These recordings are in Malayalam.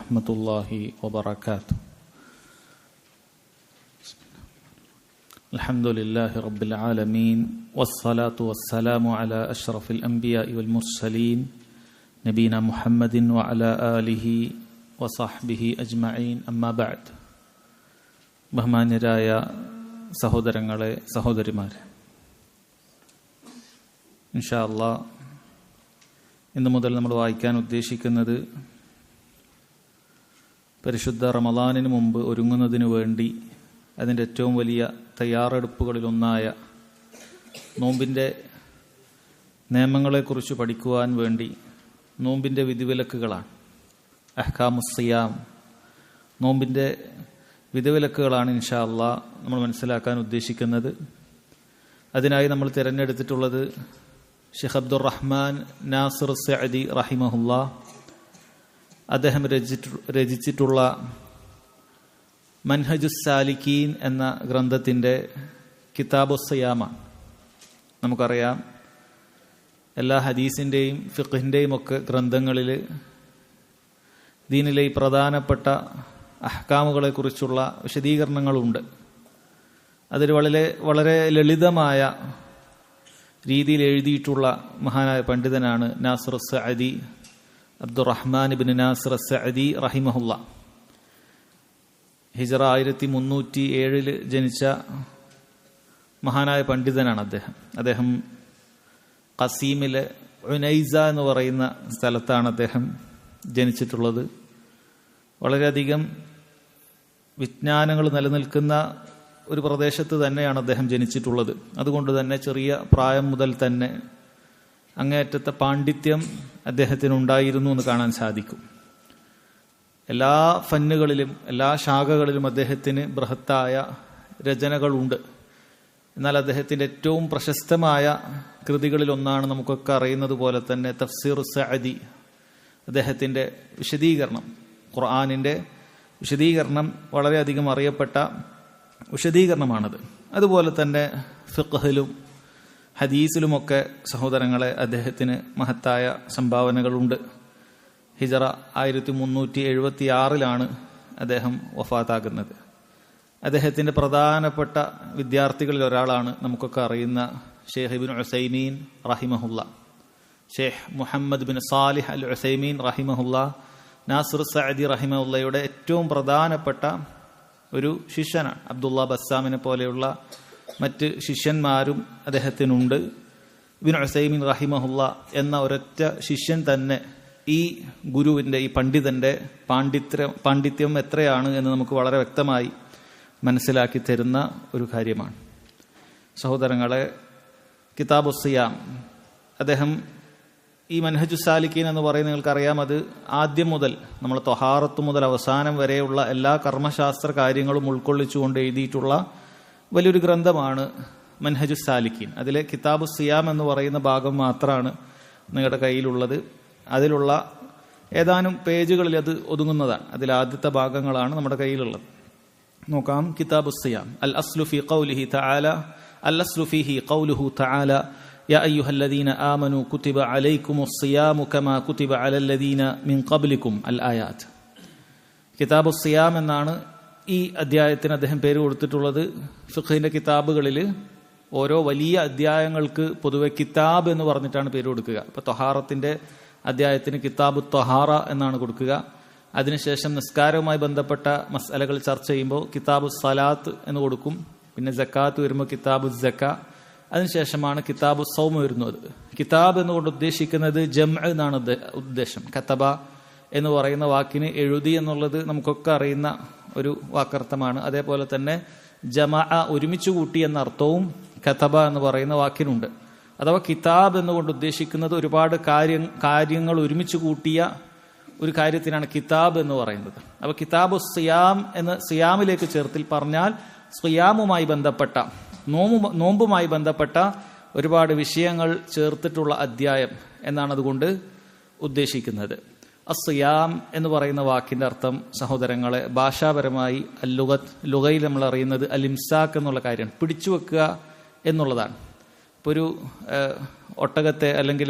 warahmatullahi wabarakatuh. Alhamdulillahi rabbil alamin wassalatu wassalamu ala ashrafil anbiya'i wal mursalin nabiyina Muhammadin wa ala alihi wa sahbihi ajma'in. amma ba'd. ബഹുമാന്യരായ സഹോദരങ്ങളെ, സഹോദരിമാരെ, ഇൻഷാ അല്ലാഹ് ഇന്നു മുതൽ നമ്മൾ വായിക്കാൻ ഉദ്ദേശിക്കുന്നത് പരിശുദ്ധ റമളാനിന് മുമ്പ് ഒരുങ്ങുന്നതിന് വേണ്ടി അതിൻ്റെ ഏറ്റവും വലിയ തയ്യാറെടുപ്പുകളിലൊന്നായ നോമ്പിൻ്റെ നിയമങ്ങളെക്കുറിച്ച് പഠിക്കുവാൻ വേണ്ടി നോമ്പിൻ്റെ വിധിവിലക്കുകളാണ്. അഹ്കാമുസ്സിയാം, നോമ്പിൻ്റെ വിധിവിലക്കുകളാണ് ഇൻഷാ അല്ലാഹ് നമ്മൾ മനസ്സിലാക്കാൻ ഉദ്ദേശിക്കുന്നത്. അതിനായി നമ്മൾ തിരഞ്ഞെടുത്തിട്ടുള്ളത് ഷെയ്ഖ് അബ്ദുറഹ്മാൻ നാസിർ സഅദി റഹിമഹുല്ലാ അദ്ദേഹം രചിച്ചിട്ടുള്ള മൻഹജുസ് സാലിക്കീൻ എന്ന ഗ്രന്ഥത്തിൻ്റെ കിതാബുസ്സിയാമ. നമുക്കറിയാം, എല്ലാ ഹദീസിൻ്റെയും ഫിഖ്ഹിൻ്റെയും ഒക്കെ ഗ്രന്ഥങ്ങളിൽ ദീനിലെ ഈ പ്രധാനപ്പെട്ട അഹ്കാമുകളെക്കുറിച്ചുള്ള വിശദീകരണങ്ങളുണ്ട്. അതിൽ വളരെ ലളിതമായ രീതിയിൽ എഴുതിയിട്ടുള്ള മഹാനായ പണ്ഡിതനാണ് നാസിർ സഅദി, അബ്ദുറഹ്മാൻ ഇബ്നു നാസിർ സഅദി റഹിമഹുല്ല. ഹിജ്റ 1307 ജനിച്ച മഹാനായ പണ്ഡിതനാണ് അദ്ദേഹം ഖസീമിലെ ഉനൈസ എന്ന് പറയുന്ന സ്ഥലത്താണ് അദ്ദേഹം ജനിച്ചിട്ടുള്ളത്. വളരെയധികം വിജ്ഞാനങ്ങൾ നിലനിൽക്കുന്ന ഒരു പ്രദേശത്ത് തന്നെയാണ് അദ്ദേഹം ജനിച്ചിട്ടുള്ളത്. അതുകൊണ്ട് തന്നെ ചെറിയ പ്രായം മുതൽ തന്നെ അങ്ങേയറ്റത്തെ പാണ്ഡിത്യം അദ്ദേഹത്തിനുണ്ടായിരുന്നു എന്ന് കാണാൻ സാധിക്കും. എല്ലാ ഫന്നുകളിലും എല്ലാ ശാഖകളിലും അദ്ദേഹത്തിന് ബൃഹത്തായ രചനകളുണ്ട്. എന്നാൽ അദ്ദേഹത്തിൻ്റെ ഏറ്റവും പ്രശസ്തമായ കൃതികളിലൊന്നാണ് നമുക്കൊക്കെ അറിയുന്നത് പോലെ തന്നെ തഫ്സീർ സഅദി. അദ്ദേഹത്തിൻ്റെ വിശദീകരണം, ഖുർആനിൻ്റെ വിശദീകരണം വളരെയധികം അറിയപ്പെട്ട വിശദീകരണമാണത്. അതുപോലെ തന്നെ ഫിഖ്ഹിലും ഹദീസിലുമൊക്കെ സഹോദരങ്ങളെ അദ്ദേഹത്തിന് മഹത്തായ സംഭാവനകളുണ്ട്. ഹിജ്റ 1376 അദ്ദേഹം വഫാത്താകുന്നത്. അദ്ദേഹത്തിൻ്റെ പ്രധാനപ്പെട്ട വിദ്യാർത്ഥികളിൽ ഒരാളാണ് നമുക്കൊക്കെ അറിയുന്ന ഷെയ്ഖ് ഇബ്നു ഉസൈമീൻ റഹിമഹുല്ല. ഷെയ്ഖ് മുഹമ്മദ് ബിൻ സാലിഹ് അൽ ഉസൈമീൻ റഹിമഹുല്ല നാസിർ സഅദി റഹിമഹുല്ലയുടെ ഏറ്റവും പ്രധാനപ്പെട്ട ഒരു ശിഷ്യനാണ്. അബ്ദുള്ള ബസ്സാമിനെ പോലെയുള്ള മറ്റ് ശിഷ്യന്മാരും അദ്ദേഹത്തിനുണ്ട്. ഇബ്നു ഉസൈമീൻ റഹിമഹുല്ല എന്ന ഒരൊറ്റ ശിഷ്യൻ തന്നെ ഈ ഗുരുവിൻ്റെ, ഈ പണ്ഡിതന്റെ പാണ്ഡിത്യം എത്രയാണ് എന്ന് നമുക്ക് വളരെ വ്യക്തമായി മനസ്സിലാക്കി തരുന്ന ഒരു കാര്യമാണ്. സഹോദരങ്ങളെ, കിതാബുസ്സിയാം, അദ്ദേഹം ഈ മൻഹജുസ് സാലിക്കീൻ എന്ന് പറയുന്നത് നിങ്ങൾക്കറിയാം, അത് ആദ്യം മുതൽ നമ്മൾ ത്വഹാറത്ത് മുതൽ അവസാനം വരെയുള്ള എല്ലാ കർമ്മശാസ്ത്ര കാര്യങ്ങളും ഉൾക്കൊള്ളിച്ചുകൊണ്ട് എഴുതിയിട്ടുള്ള വലിയൊരു ഗ്രന്ഥമാണ് മൻഹജുസ് സാലിക്കീൻ. അതിലെ കിതാബുസ്സിയാം എന്ന് പറയുന്ന ഭാഗം മാത്രമാണ് നിങ്ങളുടെ കയ്യിലുള്ളത്. അതിലുള്ള ഏതാനും പേജുകളിൽ അത് ഒതുങ്ങുന്നതാണ്. അതിൽ ആദ്യത്തെ ഭാഗങ്ങളാണ് നമ്മുടെ കയ്യിലുള്ളത്. നോക്കാം. കിതാബുസ്സിയാം. അൽ അസ്ലു ഫീ ഖൗലിഹി തആല, അൽ അസ്ലു ഫീഹി ഖൗലുഹു തആല യാ അയ്യുഹല്ലദീന ആമനൂ കുതിബ അലൈക്കുമുസ്സിയാമു കമാ കുതിബ അലല്ലദീന മിൻ ഖബ്ലിക്കും അൽ ആയാത്ത്. കിതാബുസ്സിയാം എന്നാണ് ഈ അധ്യായത്തിന് അദ്ദേഹം പേര് കൊടുത്തിട്ടുള്ളത്. ഫിഖ്ഹിന്റെ കിതാബുകളിൽ ഓരോ വലിയ അധ്യായങ്ങൾക്ക് പൊതുവെ കിതാബ് എന്ന് പറഞ്ഞിട്ടാണ് പേര് കൊടുക്കുക. ഇപ്പൊ ത്വഹാറത്തിന്റെ അധ്യായത്തിന് കിതാബു ത്വഹാറ എന്നാണ് കൊടുക്കുക. അതിനുശേഷം നിസ്കാരവുമായി ബന്ധപ്പെട്ട മസ്അലകൾ ചർച്ച ചെയ്യുമ്പോൾ കിതാബു സലാത്ത് എന്ന് കൊടുക്കും. പിന്നെ സക്കാത്ത് വരുമ്പോൾ കിതാബു സക്ക. അതിനുശേഷമാണ് കിതാബു സൗം വരുന്നത്. കിതാബ് എന്നുകൊണ്ട് ഉദ്ദേശിക്കുന്നത് ജംഅ എന്നാണ് ഉദ്ദേശം. കതബ എന്ന് പറയുന്ന വാക്കിന് എഴുതി എന്നുള്ളത് നമുക്കൊക്കെ അറിയുന്ന ഒരു വാക്കർത്ഥമാണ്. അതേപോലെ തന്നെ ജമഅ ഒരുമിച്ച് കൂട്ടി എന്ന അർത്ഥവും കതബ എന്ന് പറയുന്ന വാക്കിനുണ്ട്. അഥവാ കിതാബ് എന്നുകൊണ്ട് ഉദ്ദേശിക്കുന്നത് ഒരുപാട് കാര്യങ്ങൾ ഒരുമിച്ച് കൂട്ടിയ ഒരു കാര്യത്തിനാണ് കിതാബ് എന്ന് പറയുന്നത്. അപ്പോൾ കിതാബു സിയാം എന്ന് സിയാമിലേക്ക് ചേർത്തിൽ പറഞ്ഞാൽ സിയാമുമായി ബന്ധപ്പെട്ട, നോമ്പുമായി ബന്ധപ്പെട്ട ഒരുപാട് വിഷയങ്ങൾ ചേർത്തിട്ടുള്ള അധ്യായം എന്നാണ് അതുകൊണ്ട് ഉദ്ദേശിക്കുന്നത്. അസ്സിയാം എന്ന് പറയുന്ന വാക്കിന്റെ അർത്ഥം സഹോദരങ്ങളെ ഭാഷാപരമായി ലുഗയിൽ നമ്മൾ അറിയുന്നത് അലിംസാക്ക് എന്നുള്ള കാര്യമാണ്, പിടിച്ചു വെക്കുക എന്നുള്ളതാണ്. ഇപ്പോൾ ഒരു ഒട്ടകത്തെ അല്ലെങ്കിൽ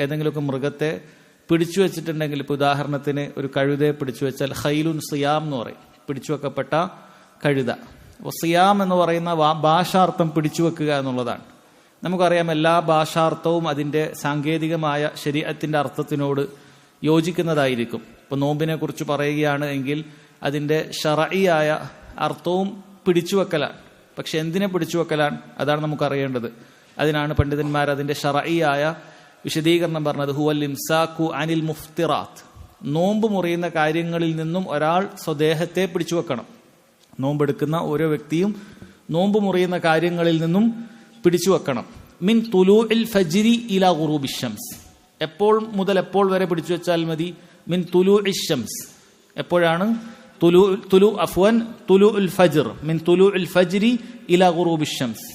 ഏതെങ്കിലുമൊക്കെ മൃഗത്തെ പിടിച്ചു വെച്ചിട്ടുണ്ടെങ്കിൽ, ഇപ്പോൾ ഉദാഹരണത്തിന് ഒരു കഴുതയെ പിടിച്ചു വെച്ചാൽ ഖൈലുൻ സിയാം എന്ന് പറയും, പിടിച്ചു വെക്കപ്പെട്ട കഴുത. അപ്പോൾ സിയാം എന്ന് പറയുന്ന ഭാഷാർത്ഥം പിടിച്ചു വെക്കുക എന്നുള്ളതാണ്. നമുക്കറിയാം എല്ലാ ഭാഷാർത്ഥവും അതിൻ്റെ സാങ്കേതികമായ ശരീഅത്തിന്റെ അർത്ഥത്തിനോട് യോജിക്കുന്നതായിരിക്കും. ഇപ്പോൾ നോമ്പിനെ കുറിച്ച് പറയുകയാണ് എങ്കിൽ അതിൻ്റെ ശറഈയായ അർത്ഥവും പിടിച്ചുവെക്കലാണ്. പക്ഷെ എന്തിനെ പിടിച്ചുവെക്കലാണ്, അതാണ് നമുക്കറിയേണ്ടത്. അതിനാണ് പണ്ഡിതന്മാർ അതിൻ്റെ ശറഈയായ വിശദീകരണം പറഞ്ഞത്. ഹുവൽ ഇംസാഖു അനിൽ മുഫ്തിറാത്ത്, നോമ്പ് മുറിയുന്ന കാര്യങ്ങളിൽ നിന്നും ഒരാൾ സ്വദേഹത്തെ പിടിച്ചുവെക്കണം. നോമ്പെടുക്കുന്ന ഓരോ വ്യക്തിയും നോമ്പ് മുറിയുന്ന കാര്യങ്ങളിൽ നിന്നും പിടിച്ചുവെക്കണം. മിൻ തുലൂഇൽ ഫജ്രി ഇലാ ഗുറൂബി ശംസ്, എപ്പോൾ മുതൽ എപ്പോൾ വരെ പിടിച്ചു വെച്ചാൽ മതി? മിൻ തുലൂഇ ശംസ്, എപ്പോഴാണ്? തുലൂഉൽ ഫജ്ർ, മിൻ തുലൂഉൽ ഫജ്രി ഇലാ ഗുറൂബി ശംസ്.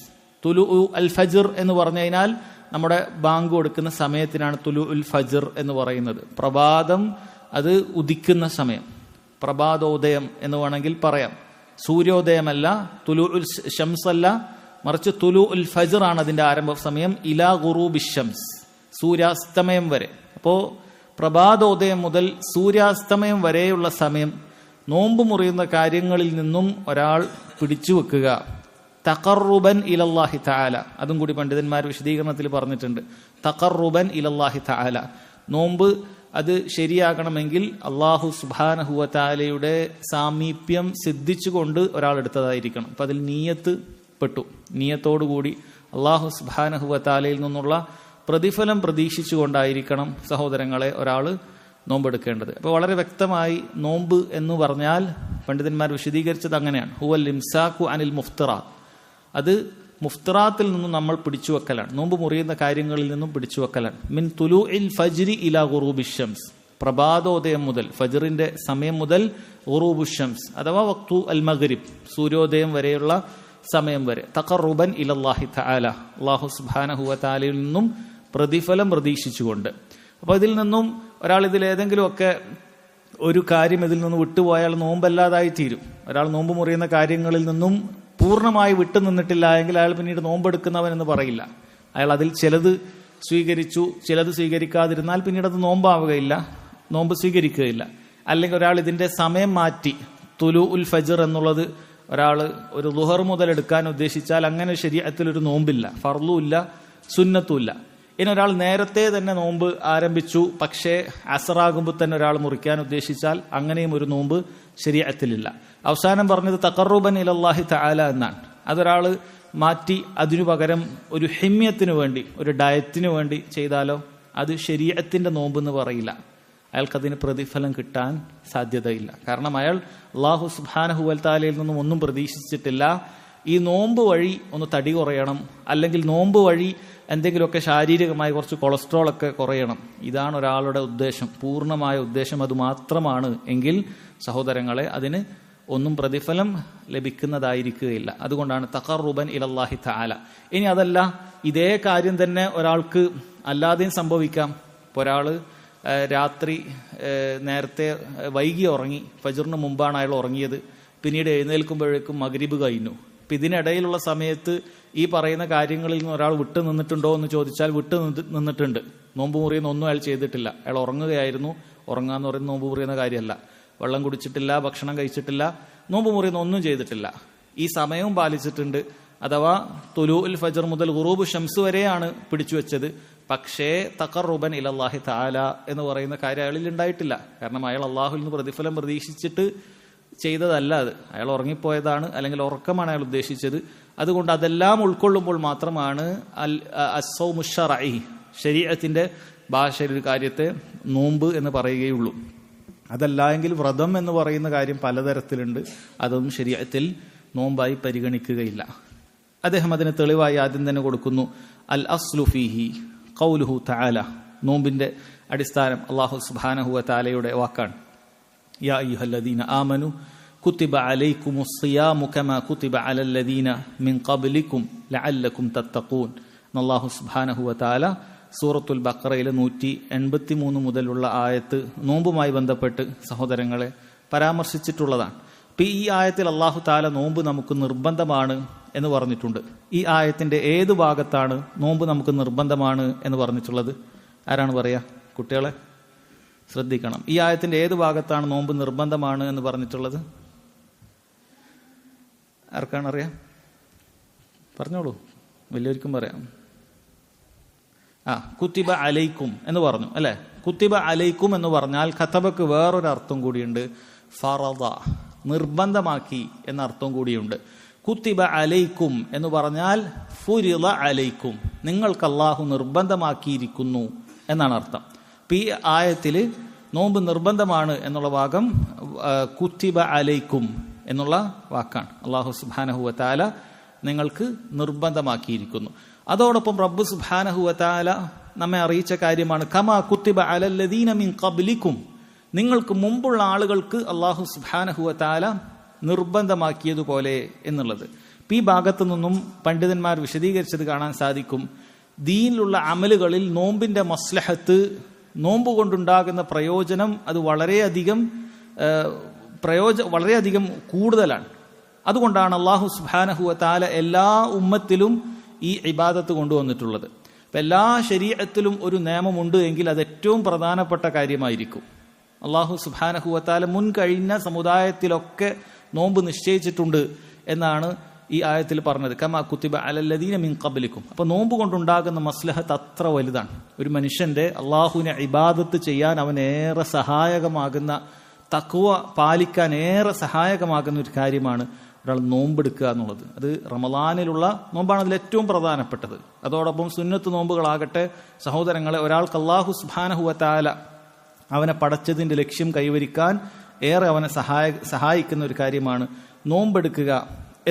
തുലൂഉ അൽ ഫജ്ർ എന്ന് പറഞ്ഞു കഴിഞ്ഞാൽ നമ്മുടെ ബാങ്ക് കൊടുക്കുന്ന സമയത്തിനാണ് തുലൂഉൽ ഫജ്ർ എന്ന് പറയുന്നത്. പ്രഭാതം അത് ഉദിക്കുന്ന സമയം, പ്രഭാതോദയം എന്ന് വേണമെങ്കിൽ പറയാം. സൂര്യോദയമല്ല, തുലൂഉൽ ശംസ് അല്ല, മറിച്ച് തുലൂഉൽ ഫജ്ർ ആണ് അതിന്റെ ആരംഭ സമയം. ഇലാ ഗുറൂബി ശംസ്, സൂര്യാസ്തമയം വരെ. അപ്പോൾ പ്രഭാതോദയം മുതൽ സൂര്യാസ്തമയം വരെയുള്ള സമയം നോമ്പ് മുറിയുന്ന കാര്യങ്ങളിൽ നിന്നും ഒരാൾ പിടിച്ചു വെക്കുക. തഖർറുബൻ ഇലല്ലാഹി തആല, അതും കൂടി പണ്ഡിതന്മാർ വിശദീകരണത്തിൽ പറഞ്ഞിട്ടുണ്ട്. തഖർറുബൻ ഇലല്ലാഹി തആല, നോമ്പ് അത് ശരിയാകണമെങ്കിൽ അള്ളാഹു സുബ്ഹാനഹു വ തആലയുടെ സാമീപ്യം സിദ്ധിച്ചുകൊണ്ട് ഒരാൾ എടുത്തതായിരിക്കണം. അപ്പം അതിൽ നീയത്ത് പെട്ടു. നീയത്തോടുകൂടി അള്ളാഹു സുബ്ഹാനഹു വ തആലയിൽ നിന്നുള്ള പ്രതിഫലം പ്രതീക്ഷിച്ചുകൊണ്ടായിരിക്കണം സഹോദരങ്ങളെ ഒരാൾ നോമ്പെടുക്കേണ്ടത്. അപ്പോൾ വളരെ വ്യക്തമായി നോമ്പ് എന്ന് പറഞ്ഞാൽ പണ്ഡിതന്മാർ വിശദീകരിച്ചത് അങ്ങനെയാണ്. ഹുവൽ ഇംസാഖു അനിൽ മുഫ്തിറാത്ത്, അത് മുഫ്തിറാത്തിൽ നിന്നും നമ്മൾ പിടിച്ചുവെക്കലാണ്, നോമ്പ് മുറിയുന്ന കാര്യങ്ങളിൽ നിന്നും പിടിച്ചുവെക്കലാണ്. മിൻ തുലൂഇൽ ഫജ്രി ഇലാ ഗുറൂബി ശംസ്, പ്രഭാതോദയം മുതൽ, ഫജ്റിന്റെ സമയം മുതൽ ഗുറൂബു ശംസ് അഥവാ വഖ്തു അൽ മഗ്രിബ്, സൂര്യോദയം വരെയുള്ള സമയം വരെ. തഖർറുബൻ ഇലല്ലാഹി തആല, അല്ലാഹു സുബ്ഹാനഹു വ തആലയിൽ നിന്നും പ്രതിഫലം പ്രതീക്ഷിച്ചുകൊണ്ട്. അപ്പോൾ ഇതിൽ നിന്നും ഒരാൾ ഇതിലേതെങ്കിലുമൊക്കെ ഒരു കാര്യം ഇതിൽ നിന്ന് വിട്ടുപോയാൽ നോമ്പല്ലാതായി തീരും. ഒരാൾ നോമ്പ് മുറിയുന്ന കാര്യങ്ങളിൽ നിന്നും പൂർണ്ണമായി വിട്ടു നിന്നിട്ടില്ല എങ്കിൽ അയാൾ പിന്നീട് നോമ്പെടുക്കുന്നവൻ എന്ന് പറയില്ല. അയാൾ അതിൽ ചിലത് സ്വീകരിച്ചു, ചിലത് സ്വീകരിക്കാതിരുന്നാൽ പിന്നീട് അത് നോമ്പാവുകയില്ല, നോമ്പ് സ്വീകരിക്കുകയില്ല. അല്ലെങ്കിൽ ഒരാൾ ഇതിന്റെ സമയം മാറ്റി, തുലൂഉൽ ഫജ്ർ എന്നുള്ളത് ഒരാൾ ഒരു ളുഹർ മുതൽ എടുക്കാൻ ഉദ്ദേശിച്ചാൽ അങ്ങനെ ശരീഅത്തിലൊരു നോമ്പില്ല, ഫർളും ഇല്ല, സുന്നത്തും ഇല്ല. ഇനി ഒരാൾ നേരത്തെ തന്നെ നോമ്പ് ആരംഭിച്ചു, പക്ഷേ അസറാകുമ്പോൾ തന്നെ ഒരാൾ മുറിക്കാൻ ഉദ്ദേശിച്ചാൽ അങ്ങനെയും ഒരു നോമ്പ് ശരീഅത്തിലില്ല. അവസാനം പറഞ്ഞത് തഖർറുബൻ ഇലല്ലാഹി തആല എന്നാണ്. അതൊരാൾ മാറ്റി അതിനു പകരം ഒരു ഹിമ്യത്തിന് വേണ്ടി, ഒരു ഡയറ്റിന് വേണ്ടി ചെയ്താലോ അത് ശരീഅത്തിന്റെ നോമ്പ് എന്ന് പറയില്ല. അയാൾക്കതിന് പ്രതിഫലം കിട്ടാൻ സാധ്യതയില്ല. കാരണം അയാൾ അല്ലാഹു സുബ്ഹാനഹു വ തആലയിൽ നിന്നും ഒന്നും പ്രതീക്ഷിച്ചിട്ടില്ല. ഈ നോമ്പ് വഴി ഒന്ന് തടി കുറയണം, അല്ലെങ്കിൽ നോമ്പ് വഴി എന്തെങ്കിലുമൊക്കെ ശാരീരികമായി കുറച്ച് കൊളസ്ട്രോൾ ഒക്കെ കുറയണം, ഇതാണ് ഒരാളുടെ ഉദ്ദേശം, പൂർണ്ണമായ ഉദ്ദേശം അത് മാത്രമാണ് എങ്കിൽ സഹോദരങ്ങളെ അതിന് ഒന്നും പ്രതിഫലം ലഭിക്കുന്നതായിരിക്കുകയില്ല. അതുകൊണ്ടാണ് തഖർറുബൻ ഇലല്ലാഹി തആല. ഇനി അതല്ല, ഇതേ കാര്യം തന്നെ ഒരാൾക്ക് അല്ലാതെയും സംഭവിക്കാം. ഇപ്പോൾ ഒരാൾ രാത്രി നേരത്തെ വൈകി ഉറങ്ങി, ഫജ്റിന് മുമ്പാണ് അയാൾ ഉറങ്ങിയത്, പിന്നീട് എഴുന്നേൽക്കുമ്പോഴേക്കും മഗ്രിബ് കഴിഞ്ഞു. അപ്പം ഇതിനിടയിലുള്ള സമയത്ത് ഈ പറയുന്ന കാര്യങ്ങളിൽ നിന്ന് ഒരാൾ വിട്ടു നിന്നിട്ടുണ്ടോ എന്ന് ചോദിച്ചാൽ വിട്ടു നിന്നിട്ടുണ്ട്. നോമ്പ് മുറിയുന്ന ഒന്നും അയാൾ ചെയ്തിട്ടില്ല, അയാൾ ഉറങ്ങുകയായിരുന്നു. ഉറങ്ങാന്ന് പറയുന്ന നോമ്പ് മുറിയുന്ന കാര്യമല്ല. വെള്ളം കുടിച്ചിട്ടില്ല, ഭക്ഷണം കഴിച്ചിട്ടില്ല, നോമ്പ് മുറിയുന്ന ഒന്നും ചെയ്തിട്ടില്ല, ഈ സമയവും പാലിച്ചിട്ടുണ്ട്. അഥവാ തുലൂഉൽ ഫജ്ർ മുതൽ ഗുറൂബ് ശംസ് വരെയാണ് പിടിച്ചു വെച്ചത്. പക്ഷേ തഖർറുബൻ ഇലല്ലാഹി തആല എന്ന് പറയുന്ന കാര്യം അയാളിൽ ഉണ്ടായിട്ടില്ല. കാരണം അയാൾ അള്ളാഹുവിൽ നിന്ന് പ്രതിഫലം പ്രതീക്ഷിച്ചിട്ട് ചെയ്തതല്ല അത്, അയാൾ ഉറങ്ങിപ്പോയതാണ്, അല്ലെങ്കിൽ ഉറക്കമാണ് അയാൾ ഉദ്ദേശിച്ചത്. അതുകൊണ്ട് അതെല്ലാം ഉൾക്കൊള്ളുമ്പോൾ മാത്രമാണ് അസ്സൗമു ശർഈ, ശരീഅത്തിന്റെ ഭാഷയിൽ ഒരു കാര്യത്തെ നോമ്പ് എന്ന് പറയുകയുള്ളൂ. അതല്ല എങ്കിൽ വ്രതം എന്ന് പറയുന്ന കാര്യം പലതരത്തിലുണ്ട്, അതൊന്നും ശരീഅത്തിൽ നോമ്പായി പരിഗണിക്കുകയില്ല. അദ്ദേഹം അതിന് തെളിവായി ആദ്യം തന്നെ കൊടുക്കുന്നു, അൽ അസ്ലു ഫീഹി ഖൗലുഹു തആല, നോമ്പിന്റെ അടിസ്ഥാനം അല്ലാഹു സുബ്ഹാനഹു വ തആലയുടെ വാക്കാണ്. യാ അയ്യുഹല്ലദീന ആമനു കുതിബ അലൈക്കുമുസ് സിയാമു കമാ കുതിബ അലല്ലദീന മിൻ ഖബ്ലിക്കും ലഅല്ലക്കും തത്തഖൂൻ. അല്ലാഹു സുബ്ഹാനഹു വ തആല സൂറത്തുൽ ബഖറയിലെ 183 മുതലുള്ള ആയത്ത് നോമ്പുമായി ബന്ധപ്പെട്ട് സഹോദരങ്ങളെ പരാമർശിച്ചിട്ടുള്ളതാണ്. ഇപ്പം ഈ ആയത്തിൽ അല്ലാഹു തആല നോമ്പ് നമുക്ക് നിർബന്ധമാണ് എന്ന് പറഞ്ഞിട്ടുണ്ട്. ഈ ആയത്തിന്റെ ഏത് ഭാഗത്താണ് നോമ്പ് നമുക്ക് നിർബന്ധമാണ് എന്ന് പറഞ്ഞിട്ടുള്ളത്? ആരാണ് പറയാ? കുട്ടികളെ, ശ്രദ്ധിക്കണം. ഈ ആയത്തിന്റെ ഏത് ഭാഗത്താണ് നോമ്പ് നിർബന്ധമാണ് എന്ന് പറഞ്ഞിട്ടുള്ളത്? ആർക്കാണറിയാം? പറഞ്ഞോളൂ, വലിയവർക്കും പറയാം. കുത്തിബ അലൈക്കും എന്ന് പറഞ്ഞു അല്ലെ. കുത്തിബ അലൈക്കും എന്ന് പറഞ്ഞാൽ ഖതബക്ക് വേറൊരർത്ഥം കൂടിയുണ്ട്. ഫറദ, നിർബന്ധമാക്കി എന്ന അർത്ഥം കൂടിയുണ്ട്. കുത്തിബ അലൈക്കും എന്ന് പറഞ്ഞാൽ ഫുരിള അലൈക്കും, നിങ്ങൾക്ക് അല്ലാഹു നിർബന്ധമാക്കിയിരിക്കുന്നു എന്നാണ് അർത്ഥം. ഇപ്പം ഈ ആയത്തിൽ നോമ്പ് നിർബന്ധമാണ് എന്നുള്ള ഭാഗം കുത്തിബ അലൈക്കും എന്നുള്ള വാക്കാണ്. അല്ലാഹു സുബ്ഹാനഹു വ തആല നിങ്ങൾക്ക് നിർബന്ധമാക്കിയിരിക്കുന്നു. അതോടൊപ്പം റബ്ബ് സുബ്ഹാനഹു വ തആല നമ്മെ അറിയിച്ച കാര്യമാണ് കമാ കുത്തിബ അലല്ലദീന മിൻ ഖബ്ലിക്കും, നിങ്ങൾക്ക് മുമ്പുള്ള ആളുകൾക്ക് അല്ലാഹു സുബ്ഹാനഹു വ തആല നിർബന്ധമാക്കിയതുപോലെ എന്നുള്ളത്. ഈ ഭാഗത്തു നിന്നും പണ്ഡിതന്മാർ വിശദീകരിച്ചത് കാണാൻ സാധിക്കും. ദീനിലുള്ള അമലുകളിൽ നോമ്പിന്റെ മസ്ലഹത്ത്, നോമ്പ് കൊണ്ടുണ്ടാകുന്ന പ്രയോജനം അത് വളരെയധികം കൂടുതലാണ്. അതുകൊണ്ടാണ് അല്ലാഹു സുബ്ഹാനഹു വ തആല എല്ലാ ഉമ്മത്തിലും ഈ ഇബാദത്ത് കൊണ്ടുവന്നിട്ടുള്ളത്. ഇപ്പം എല്ലാ ശരീഅത്തിലും ഒരു നിയമമുണ്ട് എങ്കിൽ അത് ഏറ്റവും പ്രധാനപ്പെട്ട കാര്യമായിരിക്കും. അല്ലാഹു സുബ്ഹാനഹു വ തആല മുൻ കഴിഞ്ഞ സമുദായത്തിലൊക്കെ നോമ്പ് നിശ്ചയിച്ചിട്ടുണ്ട് എന്നാണ് ഈ ആയത്തിൽ പറഞ്ഞത്. കമാ കുത്തിബ അലല്ലദീന മിൻ ഖബ്ലിക്കും. അപ്പോൾ നോമ്പ് കൊണ്ടുണ്ടാകുന്ന മസ്ലഹത്ത് അത്ര വലുതാണ്. ഒരു മനുഷ്യന്റെ അള്ളാഹുവിനെ ഇബാദത്ത് ചെയ്യാൻ അവനേറെ സഹായകമാകുന്ന, തഖ്വ പാലിക്കാൻ ഏറെ സഹായകമാകുന്ന ഒരു കാര്യമാണ് ഒരാൾ നോമ്പെടുക്കുക എന്നുള്ളത്. അത് റമളാനിലുള്ള നോമ്പാണ് അതിൽ ഏറ്റവും പ്രധാനപ്പെട്ടത്. അതോടൊപ്പം സുന്നത്ത് നോമ്പുകളാകട്ടെ സഹോദരങ്ങളെ, ഒരാൾക്ക് അല്ലാഹു സുബ്ഹാനഹു വ തആല അവനെ പടച്ചതിന്റെ ലക്ഷ്യം കൈവരിക്കാൻ ഏറെ അവനെ സഹായിക്കുന്ന ഒരു കാര്യമാണ് നോമ്പെടുക്കുക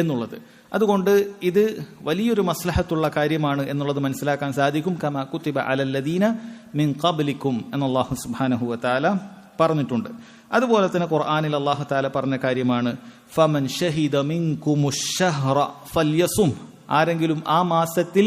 എന്നുള്ളത്. അതുകൊണ്ട് ഇത് വലിയൊരു മസ്ലഹത്തുള്ള കാര്യമാണ് എന്നുള്ളത് മനസ്സിലാക്കാൻ സാധിക്കും. കമാ കുത്തിബ അലല്ലദീന മിൻ ഖബ്ലിക്കും എന്ന് അല്ലാഹു സുബ്ഹാനഹു വ തആല പറഞ്ഞിട്ടുണ്ട്. അതുപോലെ തന്നെ ഖുർആനിൽ അല്ലാഹു തആല പറഞ്ഞ കാര്യമാണ് ഫമൻ ഷഹിദ മിൻകുമുശ് ശഹ്റ ഫൽയസും, ആരെങ്കിലും ആ മാസത്തിൽ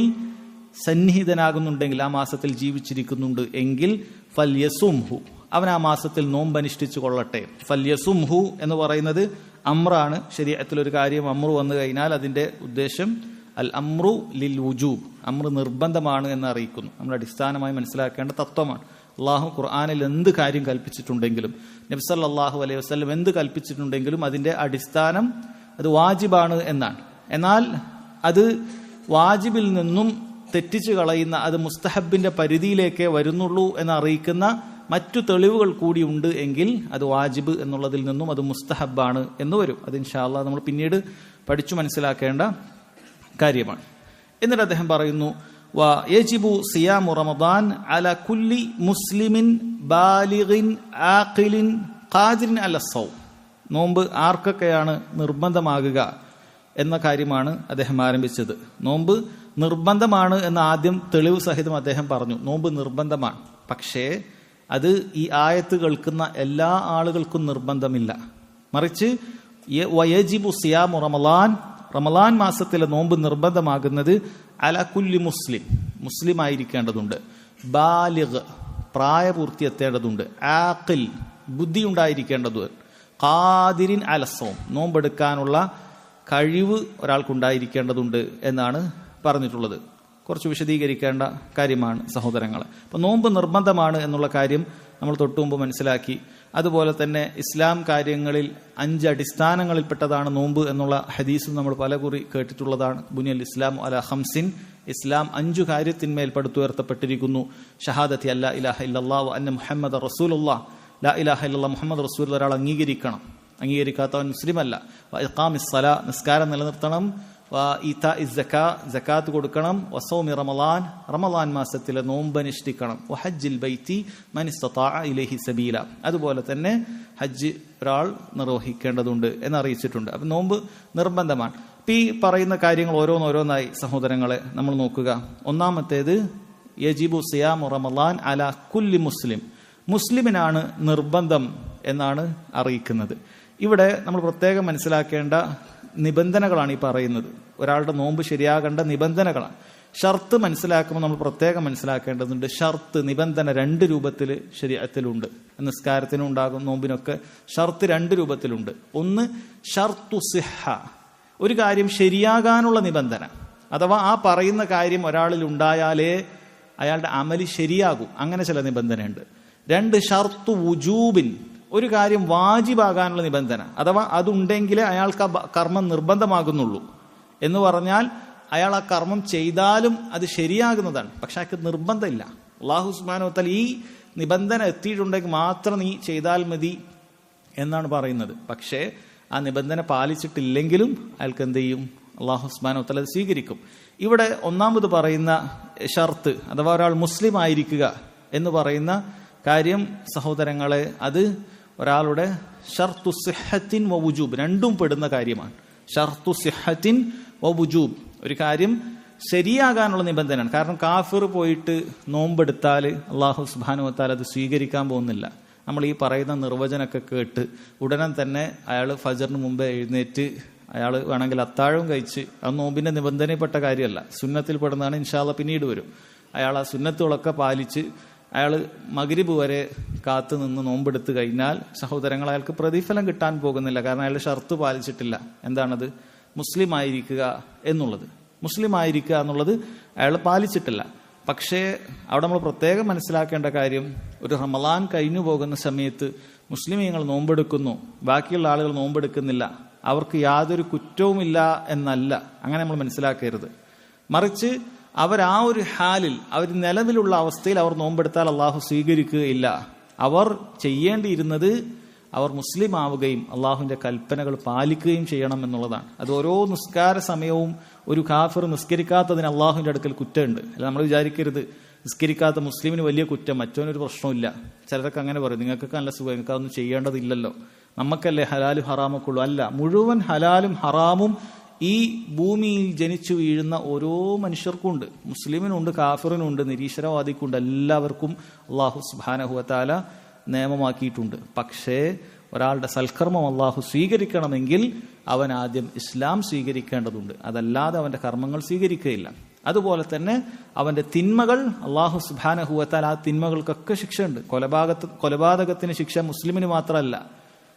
സന്നിഹിതനാകുന്നുണ്ടെങ്കിൽ, ആ മാസത്തിൽ ജീവിച്ചിരിക്കുന്നുണ്ട് എങ്കിൽ ഫൽയസുംഹു, അവൻ ആ മാസത്തിൽ നോമ്പനുഷ്ഠിച്ചു കൊള്ളട്ടെ. ഫൽയസുംഹു എന്ന് പറയുന്നത് അമ്രാണ്. ശരീഅത്തിൽ ഒരു കാര്യം അമ്രു വന്നു കഴിഞ്ഞാൽ അതിന്റെ ഉദ്ദേശം അൽ അമ്രു ലിൽ വുജൂബ്, അമ്ര നിർബന്ധമാണ് എന്ന് അറിയിക്കുന്നു. നമ്മൾ അടിസ്ഥാനമായി മനസ്സിലാക്കേണ്ട തത്വമാണ്. അള്ളാഹു ഖുർആനിൽ എന്ത് കാര്യം കൽപ്പിച്ചിട്ടുണ്ടെങ്കിലും, നബി സല്ലല്ലാഹു അലൈഹി വസല്ലം എന്ത് കൽപ്പിച്ചിട്ടുണ്ടെങ്കിലും അതിന്റെ അടിസ്ഥാനം അത് വാജിബാണ് എന്നാണ്. എന്നാൽ അത് വാജിബിൽ നിന്നും തെറ്റിച്ചു കളയുന്ന, അത് മുസ്തഹബിന്റെ പരിധിയിലേക്കേ വരുന്നുള്ളൂ എന്ന് അറിയിക്കുന്ന മറ്റു തെളിവുകൾ കൂടി ഉണ്ട് എങ്കിൽ അത് വാജിബ് എന്നുള്ളതിൽ നിന്നും അത് മുസ്തഹബാണ് എന്ന് വരും. അത് ഇൻഷാ അല്ലാഹ് നമ്മൾ പിന്നീട് പഠിച്ചു മനസ്സിലാക്കേണ്ട കാര്യമാണ്. എന്നിട്ട് അദ്ദേഹം പറയുന്നു വയജിബു സിയാമു റമദാൻ അല കുല്ലി മുസ്ലിമിൻ ബാലിഗിൻ ആഖിലിൻ ഖാദിറിൻ അല സൗം. നോമ്പ് ആർക്കൊക്കെയാണ് നിർബന്ധമാകുക എന്ന കാര്യമാണ് അദ്ദേഹം ആരംഭിച്ചത്. നോമ്പ് നിർബന്ധമാണ് എന്ന് ആദ്യം തെളിവ് സഹിതം അദ്ദേഹം പറഞ്ഞു. നോമ്പ് നിർബന്ധമാണ്, പക്ഷേ അത് ഈ ആയത്ത് കേൾക്കുന്ന എല്ലാ ആളുകൾക്കും നിർബന്ധമില്ല. മറിച്ച് വയജിബു സിയാമു റമളാൻ, റമളാൻ മാസത്തിലെ നോമ്പ് നിർബന്ധമാകുന്നത് അല കുല്ലി മുസ്ലിം, മുസ്ലിം ആയിരിക്കേണ്ടതുണ്ട്, ബാലിഗ് പ്രായപൂർത്തി എത്തേണ്ടതുണ്ട്, ആഖിൽ ബുദ്ധി ഉണ്ടായിരിക്കേണ്ടതുണ്ട്, ഖാദിരിൻ അലസോം നോമ്പെടുക്കാനുള്ള കഴിവ് ഒരാൾക്കുണ്ടായിരിക്കേണ്ടതുണ്ട് എന്നാണ് പറഞ്ഞിട്ടുള്ളത്. കുറച്ച് വിശദീകരിക്കേണ്ട കാര്യമാണ് സഹോദരങ്ങളെ. അപ്പം നോമ്പ് നിർബന്ധമാണ് എന്നുള്ള കാര്യം നമ്മൾ തൊട്ടുമുമ്പ് മനസ്സിലാക്കി. അതുപോലെ തന്നെ ഇസ്ലാം കാര്യങ്ങളിൽ 5 അടിസ്ഥാനങ്ങളിൽപ്പെട്ടതാണ് നോമ്പ് എന്നുള്ള ഹദീസും നമ്മൾ പലകുറി കേട്ടിട്ടുള്ളതാണ്. ബുനിയൽ ഇസ്ലാം അല ഖംസിൻ, ഇസ്ലാം 5 കാര്യത്തിന്മേൽ പടുത്തുയർത്തപ്പെട്ടിരിക്കുന്നു. ഷഹാദത്തി അല്ലാ ഇലാഹ ഇല്ലല്ലാഹ് വ അന്ന മുഹമ്മദ റസൂലുള്ളാഹ്, ലാ ഇലാഹ ഇല്ലല്ലാഹ് മുഹമ്മദ് റസൂൽ ഒരാൾ അംഗീകരിക്കണം, അംഗീകരിക്കാത്തവൻ മുസ്ലിമല്ല. വ ഇഖാമിസ് സലാ, നിസ്കാരം നിലനിർത്തണം. സകാത്ത് കൊടുക്കണം. വസൗമി റമളാൻ, റമളാൻ മാസത്തിലെ നോമ്പനുഷ്ഠിക്കണം. വഹജ്ജിൽ ബൈത്തി മൻ ഇസ്തതാഅ ഇലൈഹി സബീല, അതുപോലെ തന്നെ ഹജ്ജ് ഒരാൾ നിർവഹിക്കേണ്ടതുണ്ട് എന്നറിയിച്ചിട്ടുണ്ട്. അപ്പം നോമ്പ് നിർബന്ധമാണ്. ഈ പറയുന്ന കാര്യങ്ങൾ ഓരോന്നോരോന്നായി സഹോദരങ്ങളെ നമ്മൾ നോക്കുക. ഒന്നാമത്തേത് യജിബു സിയാമു റമളാൻ അല കുല്ലി മുസ്ലിം, മുസ്ലിമിനാണ് നിർബന്ധം എന്നാണ് അറിയിക്കുന്നത്. ഇവിടെ നമ്മൾ പ്രത്യേകം മനസ്സിലാക്കേണ്ട നിബന്ധനകളാണ് ഈ പറയുന്നത്. ഒരാളുടെ നോമ്പ് ശരിയാകേണ്ട നിബന്ധനകളാണ്. ഷർത്ത് മനസ്സിലാക്കുമ്പോൾ നമ്മൾ പ്രത്യേകം മനസ്സിലാക്കേണ്ടതുണ്ട്. ഷർത്ത്, നിബന്ധന 2 രൂപത്തിൽ ശരീഅത്തിലുണ്ട്. നിസ്കാരത്തിനും ഉണ്ടാകും, നോമ്പിനൊക്കെ ഷർത്ത് 2 രൂപത്തിലുണ്ട്. ഒന്ന് ഷർത്തു സിഹ, ഒരു കാര്യം ശരിയാകാനുള്ള നിബന്ധന, അഥവാ ആ പറയുന്ന കാര്യം ഒരാളിൽ ഉണ്ടായാലേ അയാളുടെ അമലി ശരിയാകും, അങ്ങനെ ചില നിബന്ധനയുണ്ട്. 2 ഷർത്തു വുജൂബിൻ, ഒരു കാര്യം വാജിബാകാനുള്ള നിബന്ധന, അഥവാ അതുണ്ടെങ്കിലേ അയാൾക്ക് ആ കർമ്മം നിർബന്ധമാകുന്നുള്ളൂ. എന്ന് പറഞ്ഞാൽ അയാൾ ആ കർമ്മം ചെയ്താലും അത് ശരിയാകുന്നതാണ്, പക്ഷെ അയാൾക്ക് നിർബന്ധമില്ല. അല്ലാഹു സുബ്ഹാനഹു വ തആല ഈ നിബന്ധന എത്തിയിട്ടുണ്ടെങ്കിൽ മാത്രം നീ ചെയ്താൽ മതി എന്നാണ് പറയുന്നത്. പക്ഷേ ആ നിബന്ധന പാലിച്ചിട്ടില്ലെങ്കിലും അയാൾക്ക് എന്ത് ചെയ്യും? അല്ലാഹു സുബ്ഹാനഹു വ തആല സ്വീകരിക്കും. ഇവിടെ ഒന്നാമത് പറയുന്ന ഷർത്ത്, അഥവാ ഒരാൾ മുസ്ലിം ആയിരിക്കുക എന്ന് പറയുന്ന കാര്യം സഹോദരങ്ങളെ, അത് ഒരാളുടെ ഷർത്തു സിഹത്തിൻ വ വുജൂബ്, രണ്ടും പെടുന്ന കാര്യമാണ്. ഷർത്തു സിഹത്തിൻ വ വുജൂബ്, ഒരു കാര്യം ശരിയാകാനുള്ള നിബന്ധനയാണ്. കാരണം കാഫിർ പോയിട്ട് നോമ്പെടുത്താൽ അല്ലാഹു സുബ്ഹാനഹു വ തആല അത് സ്വീകരിക്കാൻ പോകുന്നില്ല. നമ്മൾ ഈ പറയുന്ന നിർവചനമൊക്കെ കേട്ട് ഉടനെ തന്നെ അയാൾ ഫജറിന് മുമ്പേ എഴുന്നേറ്റ് അയാൾ വേണമെങ്കിൽ അത്താഴവും കഴിച്ച്, അത് നോമ്പിന്റെ നിബന്ധനയിൽപ്പെട്ട കാര്യമല്ല, സുന്നത്തിൽ പെടുന്നതാണ്, ഇൻഷാ അല്ലാഹ് പിന്നീട് വരും. അയാൾ ആ സുന്നത്തുകളൊക്കെ പാലിച്ച് അയാൾ മഗ്രിബ് വരെ കാത്തു നിന്ന് നോമ്പെടുത്ത് കഴിഞ്ഞാൽ സഹോദരങ്ങൾ അയാൾക്ക് പ്രതിഫലം കിട്ടാൻ പോകുന്നില്ല. കാരണം അയാൾ ഷർത്ത് പാലിച്ചിട്ടില്ല. എന്താണത്? മുസ്ലിം ആയിരിക്കുക എന്നുള്ളത്. മുസ്ലിം ആയിരിക്കുക എന്നുള്ളത് അയാൾ പാലിച്ചിട്ടില്ല. പക്ഷേ അവിടെ നമ്മൾ പ്രത്യേകം മനസ്സിലാക്കേണ്ട കാര്യം, ഒരു റമളാൻ കഴിഞ്ഞു പോകുന്ന സമയത്ത് മുസ്ലിമീങ്ങൾ നോമ്പെടുക്കുന്നു, ബാക്കിയുള്ള ആളുകൾ നോമ്പെടുക്കുന്നില്ല, അവർക്ക് യാതൊരു കുറ്റവുമില്ല എന്നല്ല, അങ്ങനെ നമ്മൾ മനസ്സിലാക്കരുത്. മറിച്ച് അവർ ആ ഒരു ഹാലിൽ, അവർ നിലവിലുള്ള അവസ്ഥയിൽ അവർ നോമ്പെടുത്താൽ അള്ളാഹു സ്വീകരിക്കുകയില്ല. അവർ ചെയ്യേണ്ടിയിരുന്നത് അവർ മുസ്ലിം ആവുകയും അള്ളാഹുവിന്റെ കൽപ്പനകൾ പാലിക്കുകയും ചെയ്യണം എന്നുള്ളതാണ്. അത് ഓരോ നിസ്കാര സമയവും ഒരു കാഫിർ നിസ്കരിക്കാത്തതിന് അള്ളാഹുവിന്റെ അടുക്കൽ കുറ്റമുണ്ട്. അല്ല, നമ്മൾ വിചാരിക്കരുത് നിസ്കരിക്കാത്ത മുസ്ലിമിന് വലിയ കുറ്റം, മറ്റവനൊരു പ്രശ്നമില്ല. ചിലരൊക്കെ അങ്ങനെ പറയും, നിങ്ങൾക്കൊക്കെ നല്ല സുഖം, നിങ്ങൾക്ക് അതൊന്നും ചെയ്യേണ്ടതില്ലല്ലോ, നമുക്കല്ലേ ഹലാലും ഹറാമൊക്കെ ഉള്ളൂ. അല്ല, മുഴുവൻ ഹലാലും ഹറാമും ഈ ഭൂമിയിൽ ജനിച്ചു വീഴുന്ന ഓരോ മനുഷ്യർക്കുണ്ട്. മുസ്ലിമിനുണ്ട്, കാഫിറിനുണ്ട്, നിരീശ്വരവാദിക്കുണ്ട്, എല്ലാവർക്കും അല്ലാഹു സുബ്ഹാനഹു വ തആല നിയമമാക്കിയിട്ടുണ്ട്. പക്ഷേ ഒരാളുടെ സൽക്കർമ്മം അല്ലാഹു സ്വീകരിക്കണമെങ്കിൽ അവൻ ആദ്യം ഇസ്ലാം സ്വീകരിക്കേണ്ടതുണ്ട്, അതല്ലാതെ അവന്റെ കർമ്മങ്ങൾ സ്വീകരിക്കുകയില്ല. അതുപോലെ തന്നെ അവന്റെ തിന്മകൾ അല്ലാഹു സുബ്ഹാനഹു വ തആല, ആ തിന്മകൾക്കൊക്കെ ശിക്ഷയുണ്ട്. കൊലപാതകത്തിന് ശിക്ഷ മുസ്ലിമിന് മാത്രമല്ല,